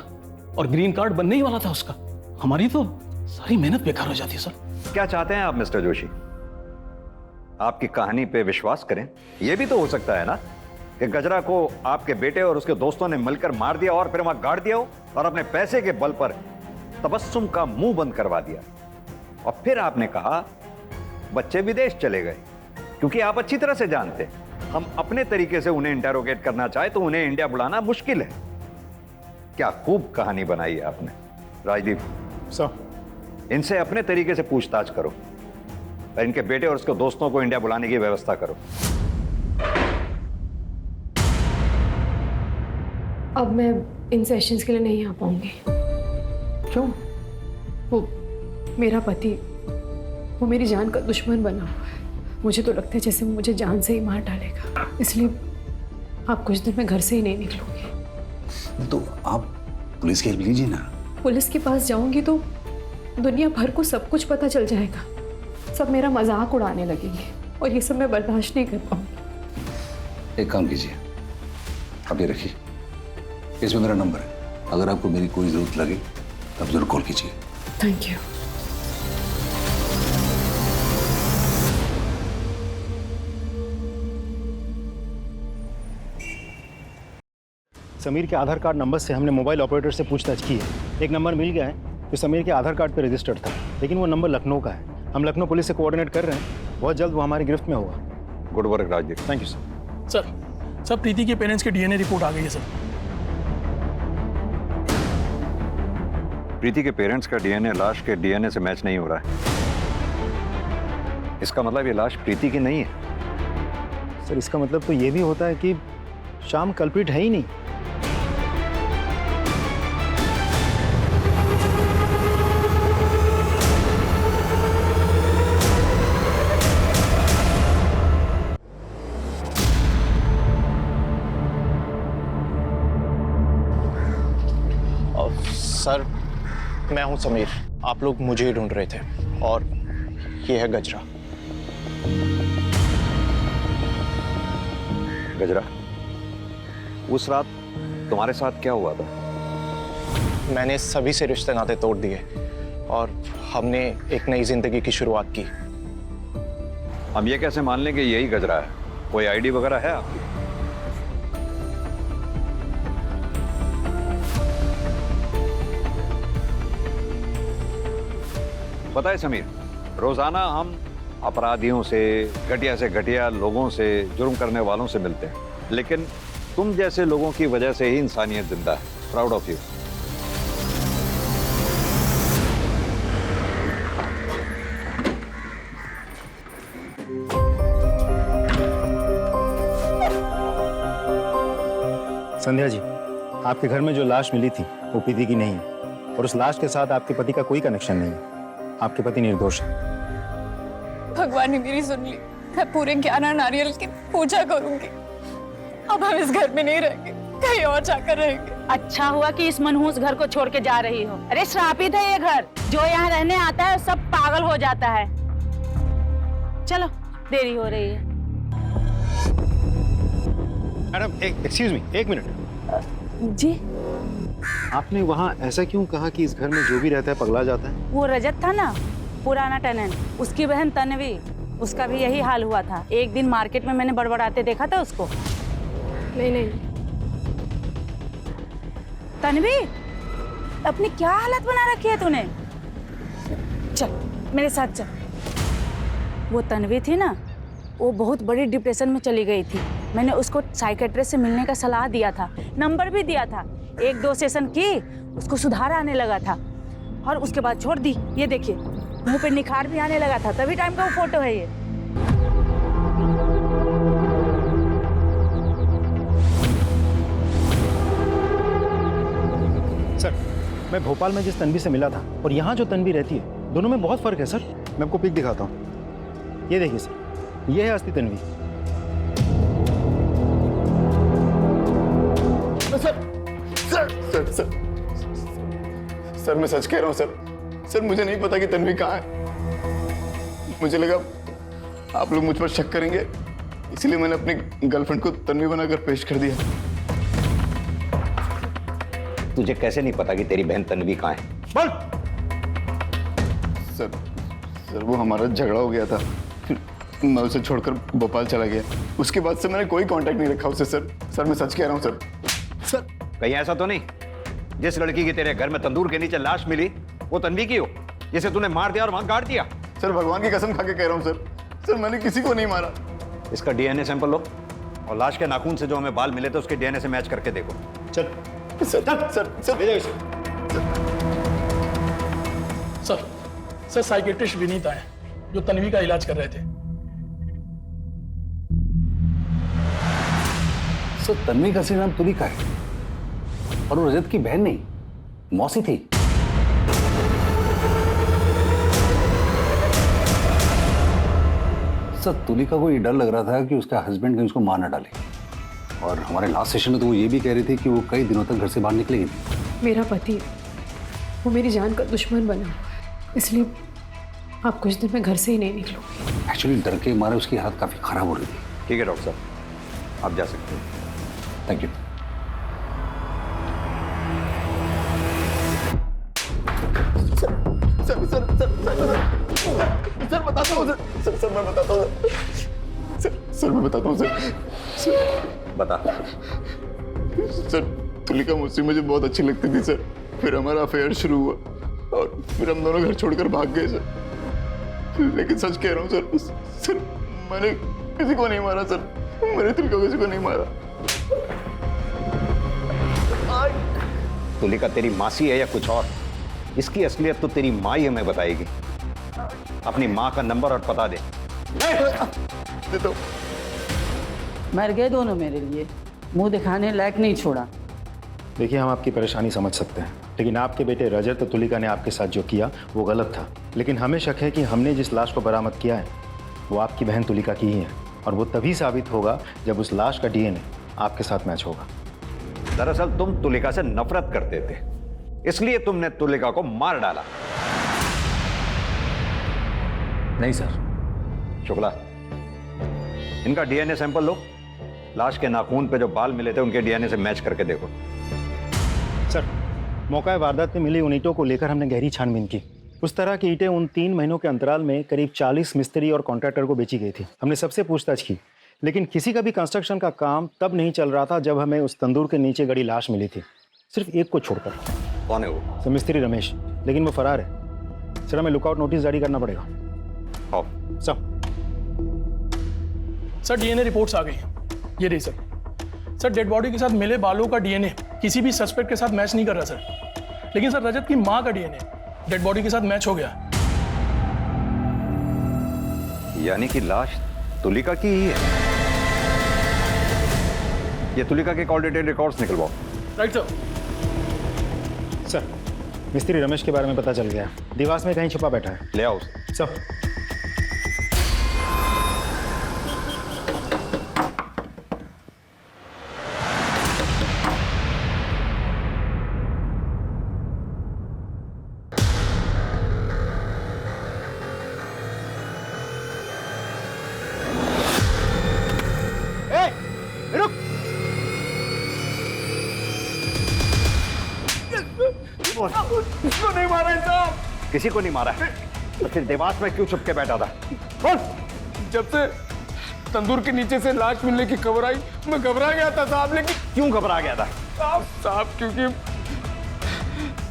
और ग्रीन कार्ड बनने ही वाला था उसका। हमारी तो सारी मेहनत बेकार हो जाती है सर। क्या चाहते हैं आप मिस्टर जोशी? आपकी कहानी पे विश्वास करें? यह भी तो हो सकता है ना कि गजरा को आपके बेटे और उसके दोस्तों ने मिलकर मार दिया और फिर वहां गाड़ दिया हो और अपने पैसे के बल पर तबस्सुम का मुंह बंद करवा दिया। और फिर आपने कहा बच्चे विदेश चले गए, क्योंकि आप अच्छी तरह से जानते हम अपने तरीके से उन्हें इंटेरोगेट करना चाहे तो उन्हें इंडिया बुलाना मुश्किल है। क्या खूब कहानी बनाई है आपने। राजदीप सर, इनसे अपने तरीके से पूछताछ करो और इनके बेटे और उसके दोस्तों को इंडिया बुलाने की व्यवस्था करो। अब मैं इन सेशंस के लिए नहीं आ पाऊंगी। क्यों? वो मेरा पति, वो मेरी जान का दुश्मन बना हुआ है। मुझे तो लगता है जैसे वो मुझे जान से ही मार डालेगा, इसलिए आप कुछ दिन में घर से ही नहीं निकलूंगी। तो आप पुलिस की हेल्प लीजिए ना। पुलिस के पास जाऊंगी तो दुनिया भर को सब कुछ पता चल जाएगा, सब मेरा मजाक उड़ाने लगेंगे और ये सब मैं बर्दाश्त नहीं कर पाऊंगी। एक काम कीजिए, आप ये रखिए, इसमें मेरा नंबर है, अगर आपको मेरी कोई जरूरत लगे तब जरूर कॉल कीजिए। Thank you. समीर के आधार कार्ड नंबर से हमने मोबाइल ऑपरेटर से पूछताछ की है। एक नंबर मिल गया है जो समीर के आधार कार्ड पे रजिस्टर्ड था, लेकिन वो नंबर लखनऊ का है। हम लखनऊ पुलिस से कोऑर्डिनेट कर रहे हैं, बहुत जल्द वो हमारी गिरफ्त में होगा। Good work Rajdeep. Thank you sir. Sir Preeti के पेरेंट्स की डीएनए रिपोर्ट आ गई है सर। प्रीति के पेरेंट्स का डीएनए लाश के डीएनए से मैच नहीं हो रहा है। इसका मतलब ये लाश प्रीति की नहीं है। सर इसका मतलब तो ये भी होता है कि शाम कल्प्रिट है ही नहीं। सर मैं हूं समीर, आप लोग मुझे ही ढूंढ रहे थे और ये है गजरा। गजरा, उस रात तुम्हारे साथ क्या हुआ था? मैंने सभी से रिश्ते नाते तोड़ दिए और हमने एक नई जिंदगी की शुरुआत की। हम ये कैसे मान लें कि यही गजरा है? कोई आईडी वगैरह है आपकी? पता है समीर, रोजाना हम अपराधियों से घटिया लोगों से, जुर्म करने वालों से मिलते हैं, लेकिन तुम जैसे लोगों की वजह से ही इंसानियत जिंदा है। Proud of you. Sandhya ji, आपके घर में जो लाश मिली थी वो प्रीति की नहीं है और उस लाश के साथ आपके पति का कोई कनेक्शन नहीं है। आपके पति निर्दोष है। भगवान ने मेरी सुन ली। मैं पूरे 11 नारियल की पूजा करूंगी। अब हम इस घर में नहीं रहेंगे, कहीं और जाकर रहेंगे। अच्छा हुआ कि इस मनहूस घर को छोड़ के जा रही हो। अरे श्रापित है ये घर, जो यहाँ रहने आता है सब पागल हो जाता है। चलो देरी हो रही है। मैडम एक्सक्यूज मी, एक मिनट। जी। आपने वहाँ ऐसा क्यों कहा कि इस घर में जो भी रहता है पगला जाता है? वो रजत था ना, पुराना टेनेंट, उसकी बहन तन्वी, उसका भी यही हाल हुआ था। एक दिन मार्केट में मैंने बड़बड़ाते देखा था उसको। नहीं नहीं, तन्वी, अपनी क्या हालत बना रखी है तूने? चल मेरे साथ चल। वो तन्वी थी ना, वो बहुत बड़ी डिप्रेशन में चली गई थी। मैंने उसको साइकेट्रिस्ट से मिलने का सलाह दिया था, नंबर भी दिया था। 1-2 सेशन की, उसको सुधार आने लगा था और उसके बाद छोड़ दी। ये देखिए, मुंह पे निखार भी आने लगा था। तभी टाइम का वो फोटो है ये। सर, मैं भोपाल में जिस तन्वी से मिला था और यहाँ जो तन्वी रहती है, दोनों में बहुत फर्क है सर। मैं आपको पिक दिखाता हूँ। ये देखिए सर, ये है असली तन्वी। सर मैं सच कह रहा हूँ सर, मुझे नहीं पता कि तन्वी कहाँ है। मुझे लगा आप लोग मुझ पर शक करेंगे, इसलिए मैंने अपनी गर्लफ्रेंड को तन्वी बनाकर पेश कर दिया। तुझे कैसे नहीं पता कि तेरी बहन तन्वी कहाँ है? बोल। सर वो हमारा झगड़ा हो गया था, फिर मैं उसे छोड़कर भोपाल चला गया। उसके बाद से मैंने कोई कांटेक्ट नहीं रखा उससे। सर मैं सच कह रहा हूँ सर। कहीं ऐसा तो नहीं जिस लड़की की तेरे घर में तंदूर के नीचे लाश मिली वो तन्वी की हो, जिसे तूने मार दिया और वहां गाड़ दिया? सर भगवान की कसम खा के कह रहा हूँ सर, मैंने किसी को नहीं मारा। इसका डीएनए सैंपल लो और लाश के नाखून से जो हमें बाल मिले थे उसके डीएनए से मैच करके देखो। सर साइकेट्रिस्ट विनीता है जो तन्वी का इलाज कर रहे थे। सर तन्वी का असली नाम तुलिका है और वो रजत की बहन नहीं, मौसी थी। सर तुलिका को ये डर लग रहा था कि उसका हस्बैंड कहीं उसको मार न डाले, और हमारे लास्ट सेशन में तो वो ये भी कह रही थी कि वो कई दिनों तक घर से बाहर निकलेगी नहीं। मेरा पति, वो मेरी जान का दुश्मन बना, इसलिए आप कुछ दिन में घर से ही नहीं निकलोगे। एक्चुअली डर के मारे उसकी हालत काफी खराब हो रही थी। ठीक है डॉक्टर साहब, आप जा सकते हैं। Thank you. सर बताता हूँ सर मैं बताता हूँ सर मैं बताता हूँ सर। बता। सर तुलिका मुझे बहुत अच्छी लगती थी सर। फिर हमारा अफेयर शुरू हुआ और फिर हम दोनों घर छोड़कर भाग गए सर। लेकिन सच कह रहा हूँ सर मैंने किसी को नहीं मारा सर, मैंने तुलिका को किसी को नहीं मारा। तुलिका तेरी मासी है या कुछ और? इसकी असलियत तो तेरी माँ ही हमें बताएगी। अपनी माँ का नंबर और पता दे। दे मर गए दोनों मेरे लिए, मुंह दिखाने लायक नहीं छोड़ा। देखिए, हम आपकी परेशानी समझ सकते हैं, लेकिन आपके बेटे रजत और तुलिका ने आपके साथ जो किया वो गलत था। लेकिन हमें शक है कि हमने जिस लाश को बरामद किया है वो आपकी बहन तुलिका की ही है, और वो तभी साबित होगा जब उस लाश का डीएनए आपके साथ मैच होगा। दरअसल तुम तुलिका से नफरत करते थे, इसलिए तुमने तुलिका को मार डाला। नहीं सर। शुक्ला, इनका डीएनए सैंपल लो, लाश के नाखून पे जो बाल मिले थे उनके डीएनए से मैच करके देखो। सर, मौका वारदात में मिली उन ईंटों को लेकर हमने गहरी छानबीन की। उस तरह की ईंटें उन 3 महीनों के अंतराल में करीब 40 मिस्त्री और कॉन्ट्रैक्टर को बेची गई थी। हमने सबसे पूछताछ की, लेकिन किसी का भी कंस्ट्रक्शन का काम तब नहीं चल रहा था जब हमें उस तंदूर के नीचे गड़ी लाश मिली थी, सिर्फ एक को छोड़कर। कौन है वो? सर मिस्त्री रमेश, लेकिन वो फरार है। सर हमें लुकआउट नोटिस जारी करना पड़ेगा। सर डीएनए रिपोर्ट्स आ गई हैं, ये रही सर डेड बॉडी के साथ मिले बालों का डीएनए किसी भी सस्पेक्ट के साथ मैच नहीं कर रहा सर, लेकिन सर रजत की मां का डीएनए डेड बॉडी के साथ मैच हो गया। यानी कि लाश तुलिका की ही है। ये तुलिका के कॉल डिटेल रिकॉर्ड्स निकलवाओ। Right sir. सर, मिस्त्री रमेश के बारे में पता चल गया, दीवार में कहीं छुपा बैठा है। ले आओ सर। मारा है साहब। किसी को नहीं मारा है, तो फिर देवास में क्यों छुप के बैठा था? बोल। जब से तंदूर के नीचे से लाश मिलने की खबर आई, मैं घबरा गया था साहब। लेकिन क्यों घबरा गया था? साहब क्योंकि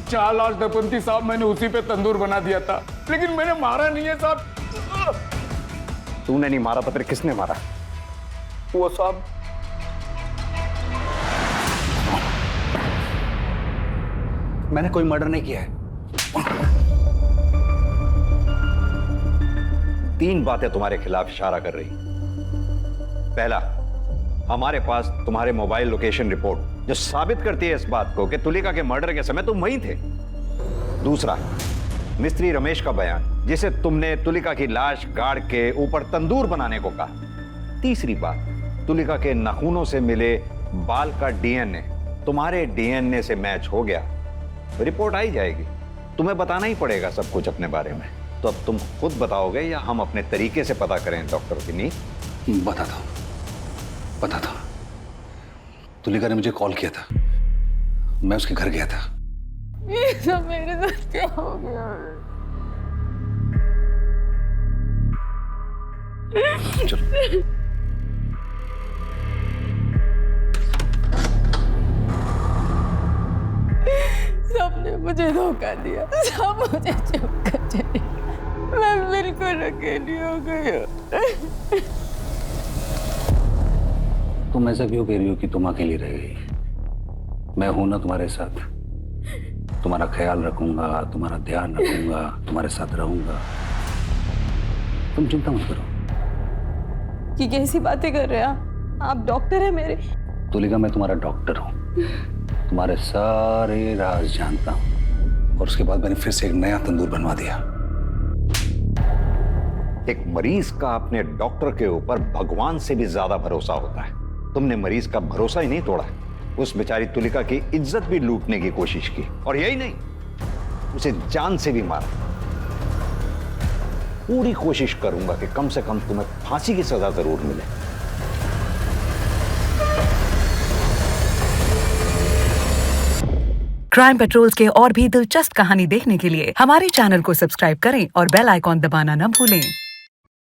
4 लाश दफन थी साहब, मैंने उसी पे तंदूर बना दिया था, लेकिन मैंने मारा नहीं है साहब। तूने नहीं मारा तो फिर किसने मारा? वो साहब मैंने कोई मर्डर नहीं किया है। 3 बातें तुम्हारे खिलाफ इशारा कर रही। पहला, हमारे पास तुम्हारे मोबाइल लोकेशन रिपोर्ट जो साबित करती है इस बात को कि तुलिका के मर्डर के समय तुम वहीं थे। दूसरा, मिस्त्री रमेश का बयान जिसे तुमने तुलिका की लाश गाड़ के ऊपर तंदूर बनाने को कहा। तीसरी बात, तुलिका के नाखूनों से मिले बाल का डीएनए तुम्हारे डीएनए से मैच हो गया। रिपोर्ट आई जाएगी, तुम्हें बताना ही पड़ेगा सब कुछ अपने बारे में। तो अब तुम खुद बताओगे या हम अपने तरीके से पता करें डॉक्टर विनीत? बताता हूं। तुलिका ने मुझे कॉल किया था, मैं उसके घर गया था। ये सब मेरे साथ क्या हो गया? चलो। सबने मुझे धोखा दिया, सब मुझे चुप कर चले, मैं बिल्कुल अकेली हो गई हूँ। तुम ऐसा क्यों कह रही हो कि तुम अकेली रह गई? मैं हूं ना तुम्हारे साथ, तुम्हारा ख्याल रखूंगा, तुम्हारा ध्यान रखूंगा, तुम्हारे साथ रहूंगा। तुम चिंता मत करो। कि कैसी बातें कर रहे हैं आप डॉक्टर हैं मेरे। तुलिका, मैं तुम्हारा डॉक्टर हूं, तुम्हारे सारे राज जानता हूं। और उसके बाद मैंने फिर से एक नया तंदूर बनवा दिया। एक मरीज का अपने डॉक्टर के ऊपर भगवान से भी ज्यादा भरोसा होता है। तुमने मरीज का भरोसा ही नहीं तोड़ा, उस बेचारी तुलिका की इज्जत भी लूटने की कोशिश की, और यही नहीं, उसे जान से भी मारा। पूरी कोशिश करूंगा कि कम से कम तुम्हें फांसी की सजा जरूर मिले। क्राइम पेट्रोल्स के और भी दिलचस्प कहानी देखने के लिए हमारे चैनल को सब्सक्राइब करें और बेल आइकॉन दबाना न भूलें।